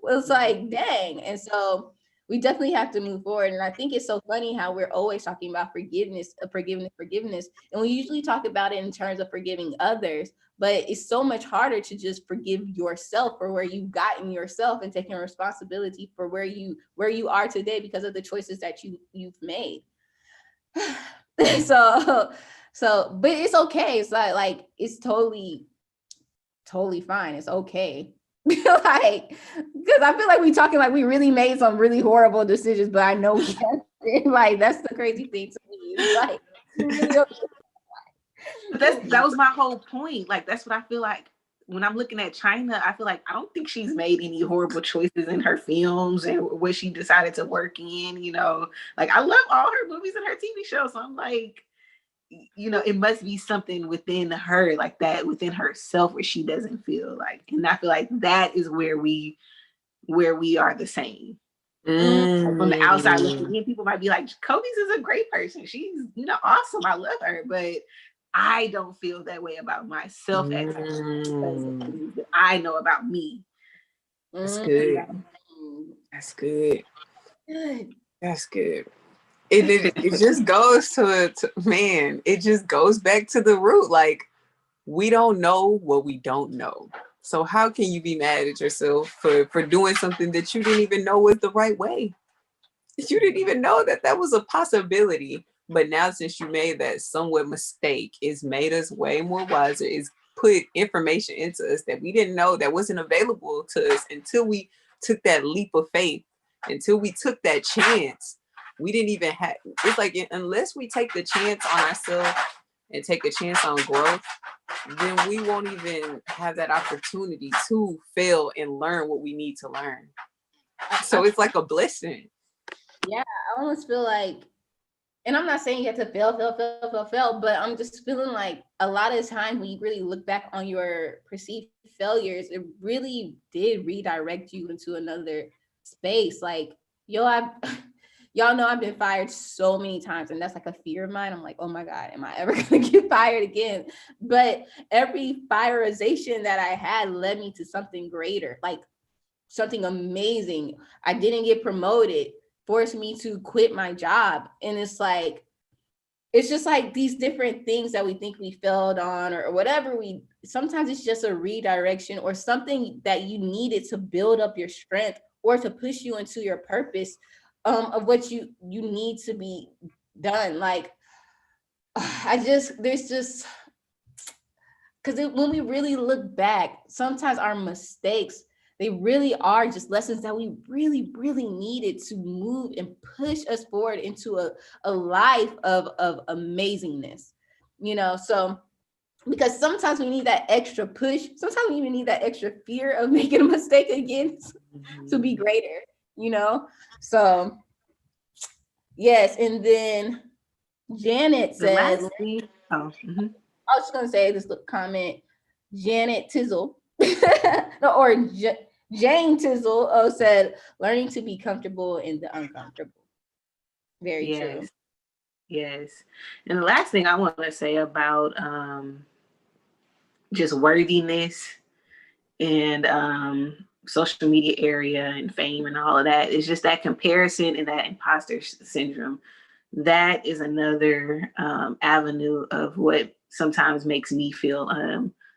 Well, it's like, dang. And so we definitely have to move forward. And I think it's so funny how we're always talking about forgiveness. And we usually talk about it in terms of forgiving others, but it's so much harder to just forgive yourself for where you've gotten yourself and taking responsibility for where you are today because of the choices that you've made. But it's okay. It's like it's totally fine. It's okay. Like, because I feel like we talking like we really made some really horrible decisions, but I know we haven't. Like, that's the crazy thing to me. It's like, really okay. But that was my whole point. Like, that's what I feel like when I'm looking at China. I feel like I don't think she's made any horrible choices in her films and what she decided to work in. Like, I love all her movies and her TV shows. So I'm like, it must be something within her, like that, within herself, where she doesn't feel like. And I feel like that is where we are the same. Like, from the outside looking in, people might be like, Kobe's is a great person. She's, awesome. I love her. But I don't feel that way about myself at times because of things that I know about me. That's good. That's good. That's good. It just goes to man, it just goes back to the root. Like, we don't know what we don't know. So how can you be mad at yourself for doing something that you didn't even know was the right way? You didn't even know that was a possibility. But now, since you made that somewhat mistake, it's made us way more wiser. It's put information into us that we didn't know, that wasn't available to us until we took that leap of faith, until we took that chance. We didn't even have, it's like, unless we take the chance on ourselves and take a chance on growth, then we won't even have that opportunity to fail and learn what we need to learn. So it's like a blessing. Yeah, I almost feel like, and I'm not saying you have to fail, but I'm just feeling like a lot of times when you really look back on your perceived failures, it really did redirect you into another space. Like, y'all know I've been fired so many times, and that's like a fear of mine. I'm like, oh my God, am I ever gonna get fired again? But every fireization that I had led me to something greater, like something amazing. I didn't get promoted, forced me to quit my job. And it's just like these different things that we think we failed on or whatever. Sometimes it's just a redirection or something that you needed to build up your strength or to push you into your purpose of what you need to be done. Like, because when we really look back, sometimes our mistakes, they really are just lessons that we really, really needed to move and push us forward into a life of amazingness, so because sometimes we need that extra push. Sometimes we even need that extra fear of making a mistake again to be greater, so yes. And then Janet said, I was just going to say this comment, Janet Tizzle, Jane Tizzle said, learning to be comfortable in the uncomfortable. Very true. Yes. And the last thing I want to say about just worthiness and social media area and fame and all of that is just that comparison and that imposter syndrome. That is another avenue of what sometimes makes me feel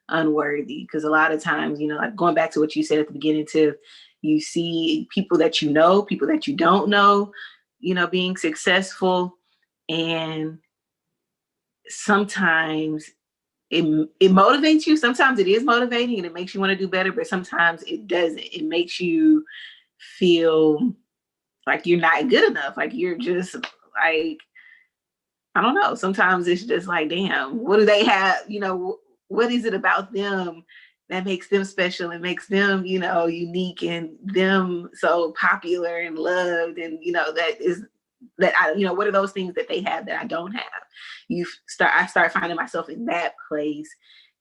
unworthy, because a lot of times, like going back to what you said at the beginning too, you see people that people that you don't know, being successful, and sometimes it motivates you. Sometimes it is motivating and it makes you want to do better, but sometimes it doesn't. It makes you feel like you're not good enough. Like you're just like, I don't know. Sometimes it's just like, damn, what do they have? What is it about them that makes them special and makes them, you know, unique and them so popular and loved. And, you know, what are those things that they have that I don't have? I start finding myself in that place.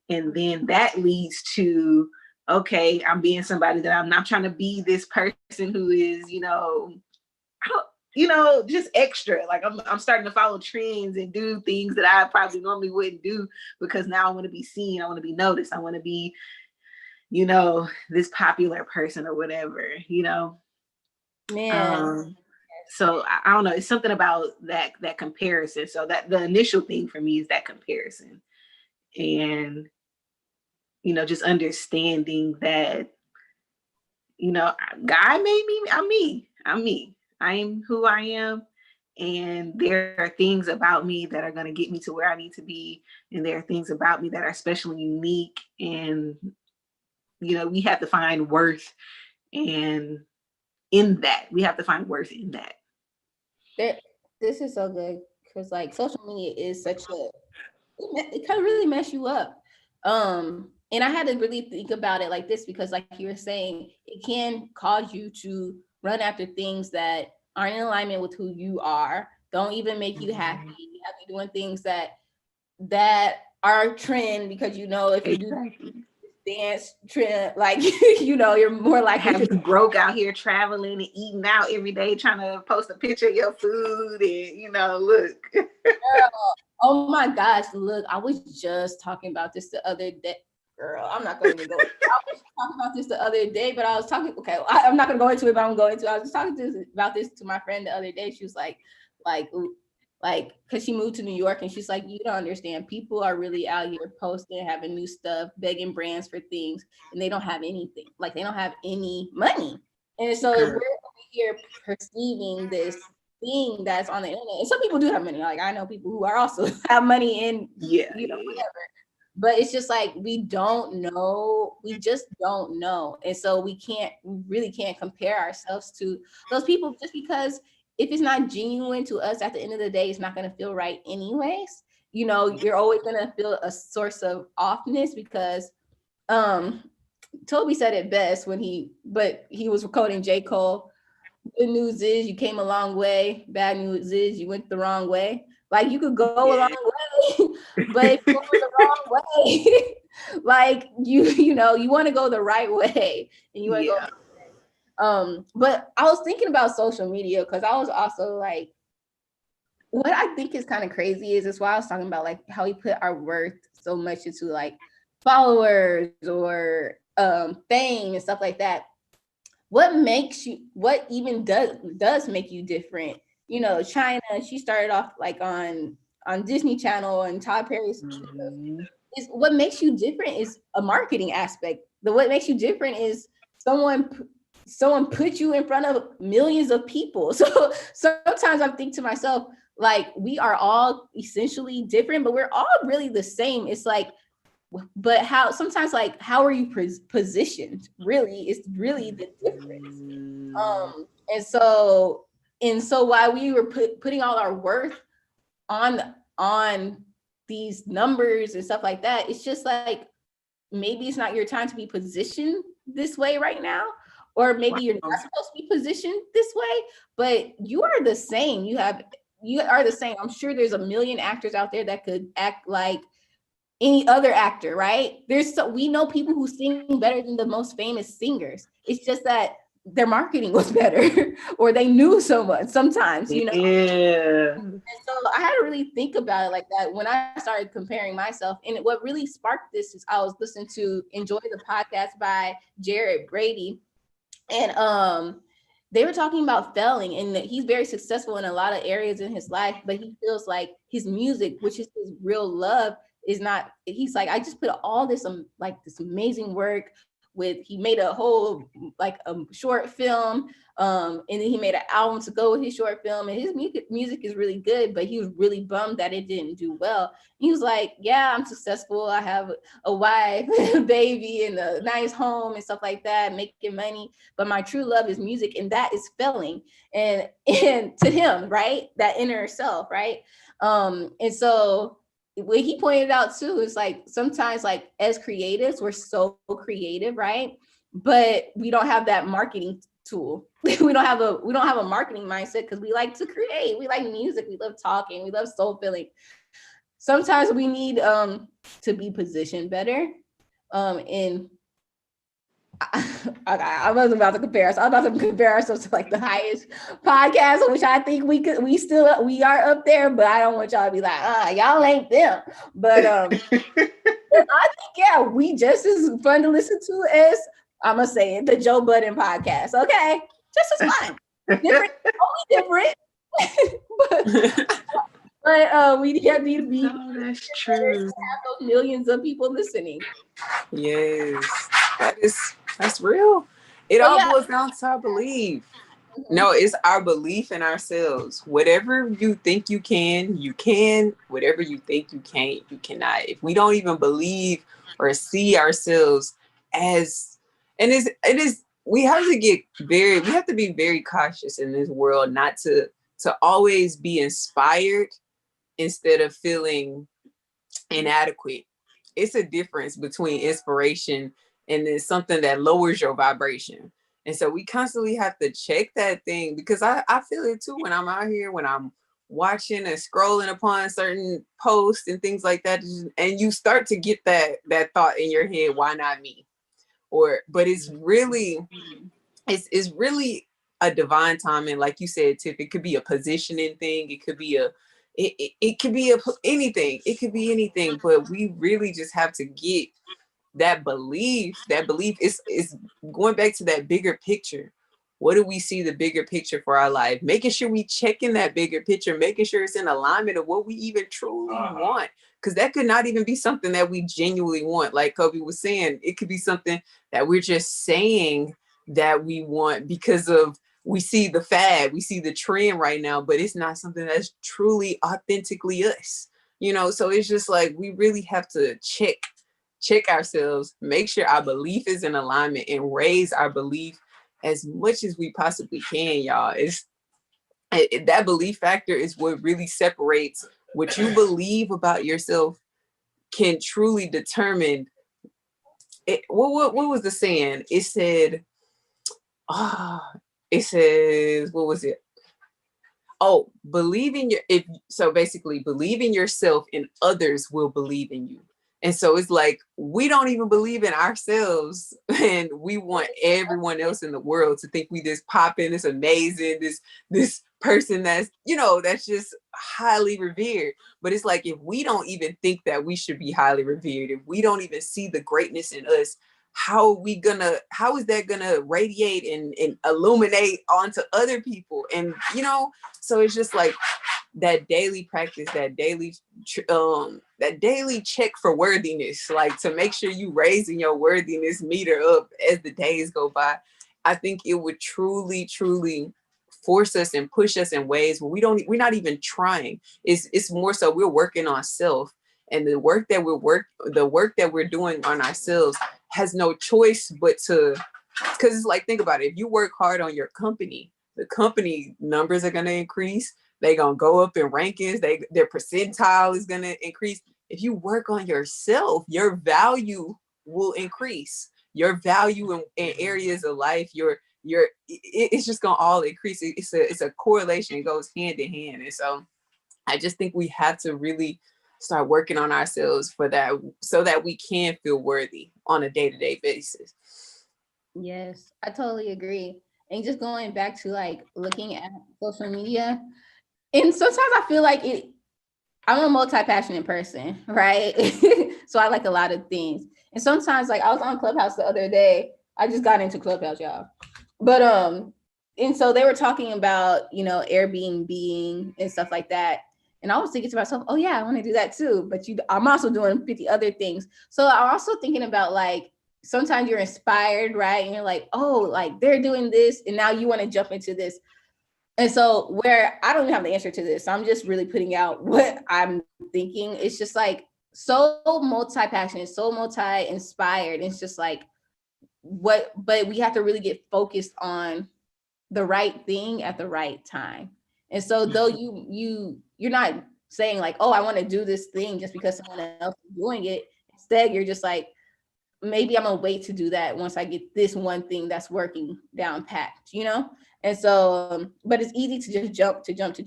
And then that leads to, okay, I'm being somebody that I'm not trying to be this person who is, just extra. Like I'm starting to follow trends and do things that I probably normally wouldn't do because now I want to be seen. I want to be noticed. I want to be, this popular person or whatever, Man. So I don't know. It's something about that comparison. So that the initial thing for me is that comparison, and just understanding that God made me. I'm me. I'm me. I am who I am, and there are things about me that are going to get me to where I need to be, and there are things about me that are especially unique, and we have to find worth, and in that we have to find worth in that. This is so good because like social media is it kind of really mess you up. And I had to really think about it like this because like you were saying, it can cause you to run after things that aren't in alignment with who you are, don't even make you happy. You have to be doing things that are trend because if you do dance trend, like you're more likely have you broke out here traveling and eating out every day, trying to post a picture of your food and look. Girl, oh my gosh, look, I was just talking about this the other day. Girl, I'm not going to go. I was talking about this the other day, but I was talking. Okay, I'm not going to go into it, but I'm going to. I was just talking about this to my friend the other day. She was like, because she moved to New York, and she's like, you don't understand. People are really out here posting, having new stuff, begging brands for things, and they don't have anything. Like they don't have any money, and so we're over here perceiving this thing that's on the internet. And some people do have money. Like I know people who are also have money and whatever. But it's just like we don't know. We just don't know. And so we really can't compare ourselves to those people just because if it's not genuine to us at the end of the day, it's not going to feel right anyways. You're always going to feel a source of offness because Toby said it best but he was quoting J. Cole. Good news is you came a long way. Bad news is you went the wrong way. Like you could go a long way, but if you go the wrong way, like you want to go the right way and you want to go. But I was thinking about social media because I was also like, what I think is kind of crazy is why I was talking about like how we put our worth so much into like followers or fame and stuff like that. What even does make you different? China, she started off like on Disney Channel and Todd Perry's is what makes you different is a marketing aspect. What makes you different is someone put you in front of millions of people. So sometimes I think to myself, like we are all essentially different, but we're all really the same. It's like, but how are you positioned really is really the difference. And so while we were putting all our worth on these numbers and stuff like that, it's just like maybe it's not your time to be positioned this way right now, or maybe you're not supposed to be positioned this way, but you are the same. You are the same. I'm sure there's a million actors out there that could act like any other actor, right? We know people who sing better than the most famous singers. It's just that their marketing was better or they knew someone sometimes, Yeah. And so I had to really think about it like that when I started comparing myself. And what really sparked this is I was listening to Enjoy the Podcast by Jared Brady. And they were talking about failing, and that he's very successful in a lot of areas in his life, but he feels like his music, which is his real love, is not. He's like, I just put all this this amazing work he made a whole like a short film, and then he made an album to go with his short film, and his music is really good, but he was really bummed that it didn't do well. He was like, yeah, I'm successful, I have a wife, a baby, and a nice home and stuff like that, making money, but my true love is music, and that is failing. And to him, right, that inner self, right? And so what he pointed out too is like sometimes like as creatives, we're so creative, right? But we don't have that marketing tool. we don't have a marketing mindset because we like to create. We like music. We love talking. We love soul filling. Sometimes we need to be positioned better. And I wasn't about to compare us. I was about to compare ourselves to like the highest podcast, which I think we are up there, but I don't want y'all to be like, y'all ain't them. But I think, yeah, we just as fun to listen to as, I'm gonna say it, the Joe Budden podcast. Okay, just as fun, different, only different. but we need to be. No, that's true. Have those millions of people listening. Yes, that's real. It all boils down to our belief. No, it's our belief in ourselves. Whatever you think you can, you can. Whatever you think you can't, you cannot. If we don't even believe or see ourselves as, and it is, we have to be very cautious in this world, not to always be inspired instead of feeling inadequate. It's a difference between inspiration and then something that lowers your vibration. And so we constantly have to check that thing, because I feel it too when I'm out here, when I'm watching and scrolling upon certain posts and things like that. And you start to get that thought in your head, why not me? But it's really a divine timing. Like you said, Tiff, it could be a positioning thing. It could be it could be anything. It could be anything, but we really just have to get that belief. That belief is going back to that bigger picture. What do we see the bigger picture for our life? Making sure we check in that bigger picture, making sure it's in alignment of what we even truly want. Because that could not even be something that we genuinely want. Like Kobe was saying, it could be something that we're just saying that we want because of, we see the fad, we see the trend right now, but it's not something that's truly authentically us, So it's just like, we really have to check ourselves, make sure our belief is in alignment, and raise our belief as much as we possibly can, y'all. That belief factor is what really separates what you believe about yourself, can truly determine it. What was the saying? It said, it says, what was it? Oh, basically believe in yourself and others will believe in you. And so it's like, we don't even believe in ourselves, and we want everyone else in the world to think we this popping, this amazing, this person that's, that's just highly revered. But it's like, if we don't even think that we should be highly revered, if we don't even see the greatness in us, how is that gonna radiate and illuminate onto other people? And so it's just like that daily practice, that daily check for worthiness, like to make sure you raising your worthiness meter up as the days go by. I think it would truly force us and push us in ways where we're not even trying. It's more so we're working on self, and the work that we're doing on ourselves has no choice but to, because it's like, think about it. If you work hard on your company, the company numbers are going to increase. They're going to go up in rankings. Their percentile is going to increase. If you work on yourself, your value will increase. Your value in areas of life, it's just going to all increase. It's a correlation. It goes hand in hand. And so I just think we have to really start working on ourselves for that, so that we can feel worthy on a day-to-day basis. Yes, I totally agree. And just going back to like looking at social media, and sometimes I feel like I'm a multi-passionate person, right? So I like a lot of things. And sometimes, like, I was on Clubhouse the other day. I just got into Clubhouse, y'all. But and so they were talking about, Airbnb and stuff like that. And I was thinking to myself, oh yeah, I want to do that too. But I'm also doing 50 other things. So I'm also thinking about, like, sometimes you're inspired, right? And you're like, oh, like they're doing this, and now you want to jump into this. And so, where I don't even have the answer to this, I'm just really putting out what I'm thinking. It's just like so multi-passionate, so multi-inspired. It's just like but we have to really get focused on the right thing at the right time. And so though you're not saying like, oh, I want to do this thing just because someone else is doing it. Instead, you're just like, maybe I'm gonna wait to do that once I get this one thing that's working down packed, you know? And so, but it's easy to just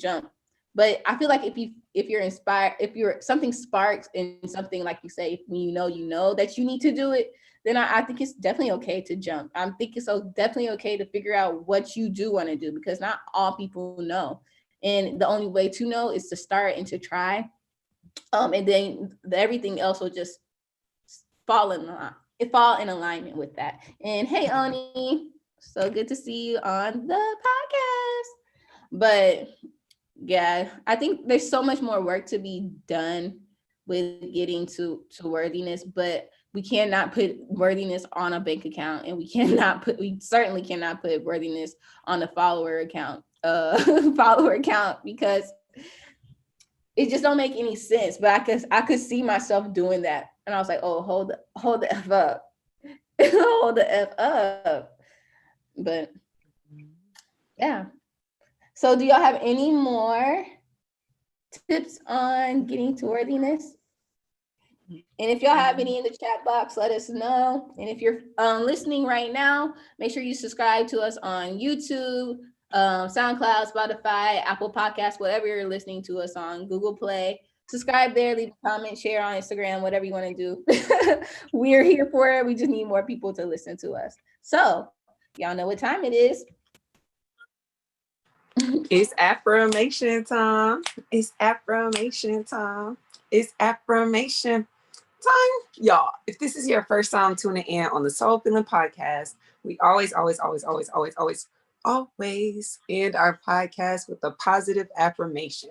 jump. But I feel like if you're inspired, if you're something sparks in something, like you say, when you know that you need to do it, then I think it's definitely okay to jump. I think it's so definitely okay to figure out what you do want to do, because not all people know. And the only way to know is to start and to try. And then everything else will just fall in alignment with that. And hey, Oni, so good to see you on the podcast. But yeah, I think there's so much more work to be done with getting to worthiness, but we cannot put worthiness on a bank account, and we certainly cannot put worthiness on a follower account, because it just don't make any sense. But I could see myself doing that, and I was like, oh, hold the F up. Hold the F up. But yeah. So do y'all have any more tips on getting to worthiness? And if y'all have any in the chat box, let us know. And if you're listening right now, make sure you subscribe to us on YouTube, SoundCloud, Spotify, Apple Podcasts, whatever you're listening to us on, Google Play. Subscribe there, leave a comment, share on Instagram, whatever you want to do. We're here for it. We just need more people to listen to us. So y'all know what time it is. It's affirmation time. It's affirmation time. It's affirmation time. Y'all, if this is your first time tuning in on the Soul Feeling Podcast, we always end our podcast with a positive affirmation.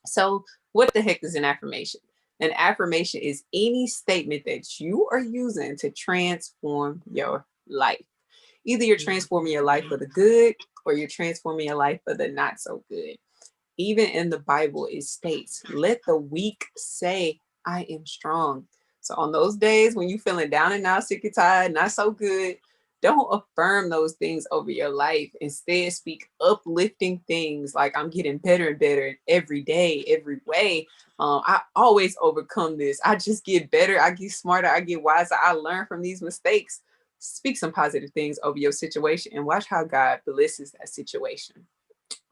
So what the heck is an affirmation? An affirmation is any statement that you are using to transform your life. Either you're transforming your life for the good, or you're transforming your life for the not so good. Even in the Bible, it states, let the weak say, I am strong. So on those days when you're feeling down and out, sick and tired, not so good, don't affirm those things over your life. Instead, speak uplifting things like, I'm getting better and better every day, every way. I always overcome this. I just get better. I get smarter. I get wiser. I learn from these mistakes. Speak some positive things over your situation and watch how God blesses that situation.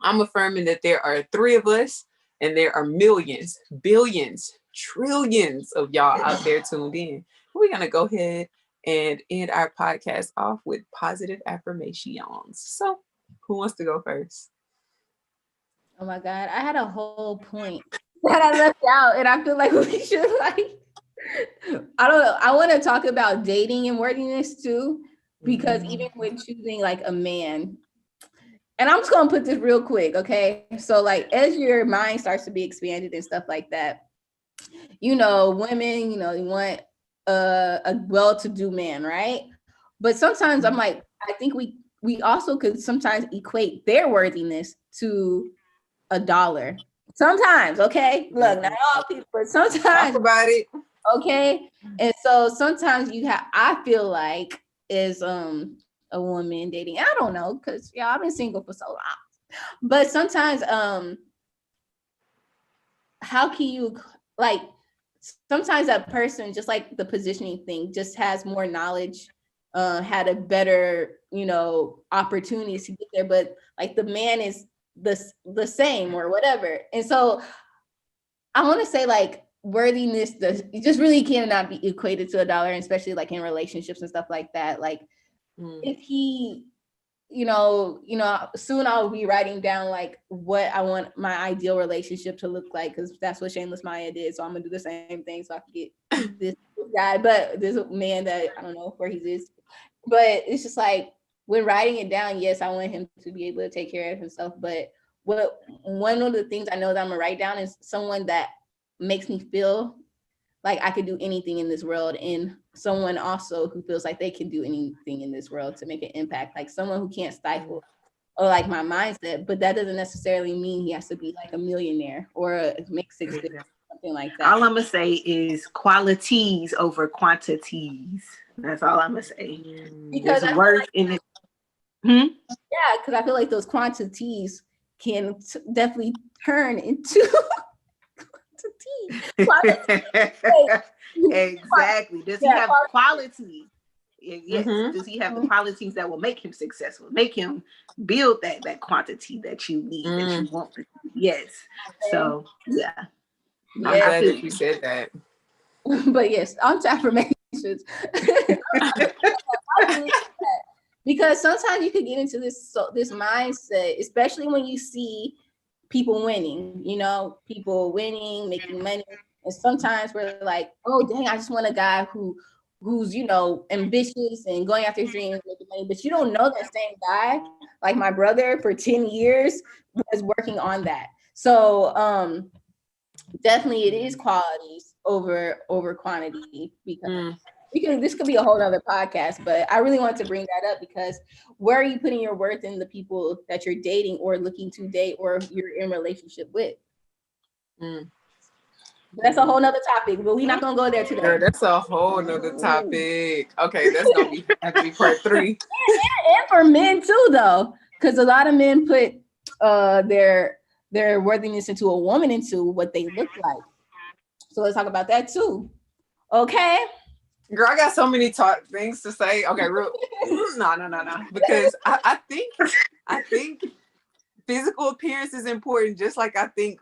I'm affirming that there are 3 of us, and there are millions, billions, trillions of y'all out there tuned in. We're going to go ahead and end our podcast off with positive affirmations. So who wants to go first? Oh my God, I had a whole point that I left out, and I feel like we should I don't know. I want to talk about dating and worthiness too, because even when choosing like a man, and I'm just going to put this real quick, okay? So like, as your mind starts to be expanded and stuff like that, women, you want a well-to-do man, right? But sometimes I'm like, I think we also could sometimes equate their worthiness to $1. Sometimes, okay? Look, not all people, but sometimes. Talk about it. Okay. And so sometimes I feel like is a woman dating. I don't know, because I've been single for so long. But sometimes how can you sometimes that person, just like the positioning thing, just has more knowledge, had a better, opportunities to get there, but like the man is the same or whatever. And so I want to say like worthiness just really cannot be equated to $1, especially like in relationships and stuff like that. Like if he, soon I'll be writing down like what I want my ideal relationship to look like, because that's what Shameless Maya did. So I'm gonna do the same thing so I can get this guy, but there's a man that I don't know where he is. But it's just like when writing it down, yes, I want him to be able to take care of himself. But one of the things I know that I'm gonna write down is someone that makes me feel like I could do anything in this world, and someone also who feels like they can do anything in this world to make an impact, like someone who can't stifle or like my mindset. But that doesn't necessarily mean he has to be like a millionaire or make 6 figures, something like that. All I'm gonna say is qualities over quantities. That's all I'm gonna say. Because there's worth in it. Yeah, because I feel like those quantities can definitely turn into Exactly. Does he have quality? Yes. Does he have the qualities that will make him successful? Make him build that quantity that you need, that you want. Yes. So yeah. I'm glad that you said that. But yes, on to affirmations. Because sometimes you could get into this mindset, especially when you see people winning, people winning, making money. And sometimes we're like, oh, dang, I just want a guy who's, ambitious and going after his dreams, making money. But you don't know that same guy, like my brother for 10 years was working on that. So definitely it is qualities over quantity, because this could be a whole other podcast, but I really want to bring that up because where are you putting your worth in the people that you're dating or looking to date or you're in relationship with? That's a whole nother topic, but we're not gonna go there today. Girl, that's a whole nother topic. Okay, that's gonna have to be part 3. And for men too, though, because a lot of men put their worthiness into a woman, into what they look like. So let's talk about that too. Okay. Girl, I got so many things to say. Okay, no. Because I think physical appearance is important, just like I think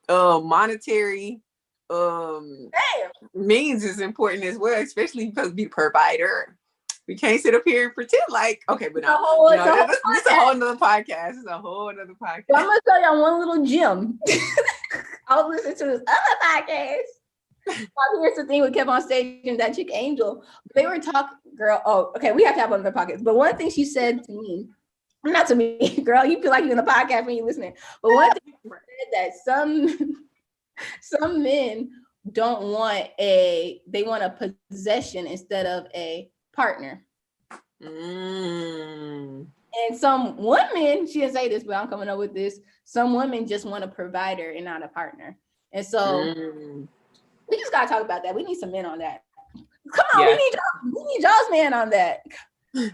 monetary means is important as well, especially because be provider. We can't sit up here and pretend like, okay, but no, it's a whole nother podcast. It's a whole other podcast. So I'm gonna tell y'all one little gem. I was listening to this other podcast. Here's the thing with Kev on Stage and that chick Angel. They were talking, girl. Oh, okay, we have to have another podcast. But one thing she said to me, not to me, girl, you feel like you're in the podcast when you're listening. But one thing she said that some men don't want they want a possession instead of a partner. And some women, she didn't say this, but I'm coming up with this. Some women just want a provider and not a partner. And so we just gotta talk about that. We need some men on that. Come on, we need y'all's man on that. Okay.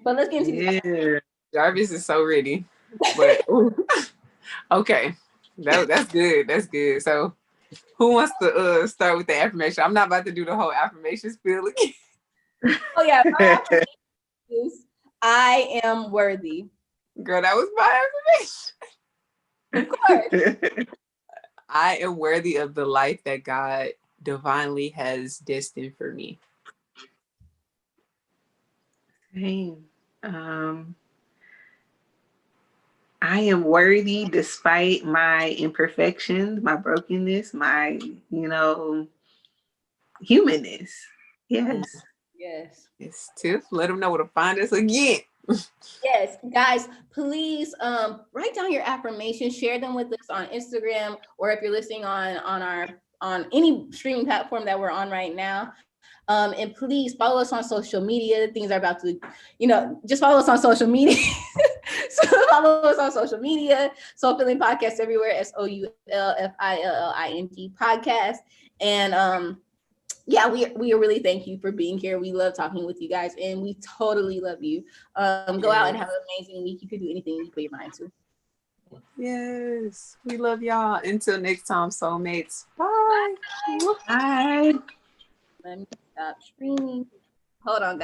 But let's get into this. Jarvis is so ready. But okay. That's good. That's good. So who wants to start with the affirmation? I'm not about to do the whole affirmation spiel again. Oh yeah, my affirmation is I am worthy. Girl, that was my affirmation. Of course. I am worthy of the life that God divinely has destined for me. Same. I am worthy despite my imperfections, my brokenness, my, humanness. Yes. Yes. It's Tiff. Let them know where to find us again. Yes, guys, please write down your affirmations, share them with us on Instagram, or if you're listening on any streaming platform that we're on right now. And please follow us on social media. Things are about to, just follow us on social media. So follow us on social media. Soul Filling Podcast everywhere. SOULFILLING podcast. And yeah, we really thank you for being here. We love talking with you guys, and we totally love you. Go out and have an amazing week. You can do anything you put your mind to. Yes, we love y'all. Until next time, soulmates. Bye. Bye. Let me stop streaming. Hold on, guys.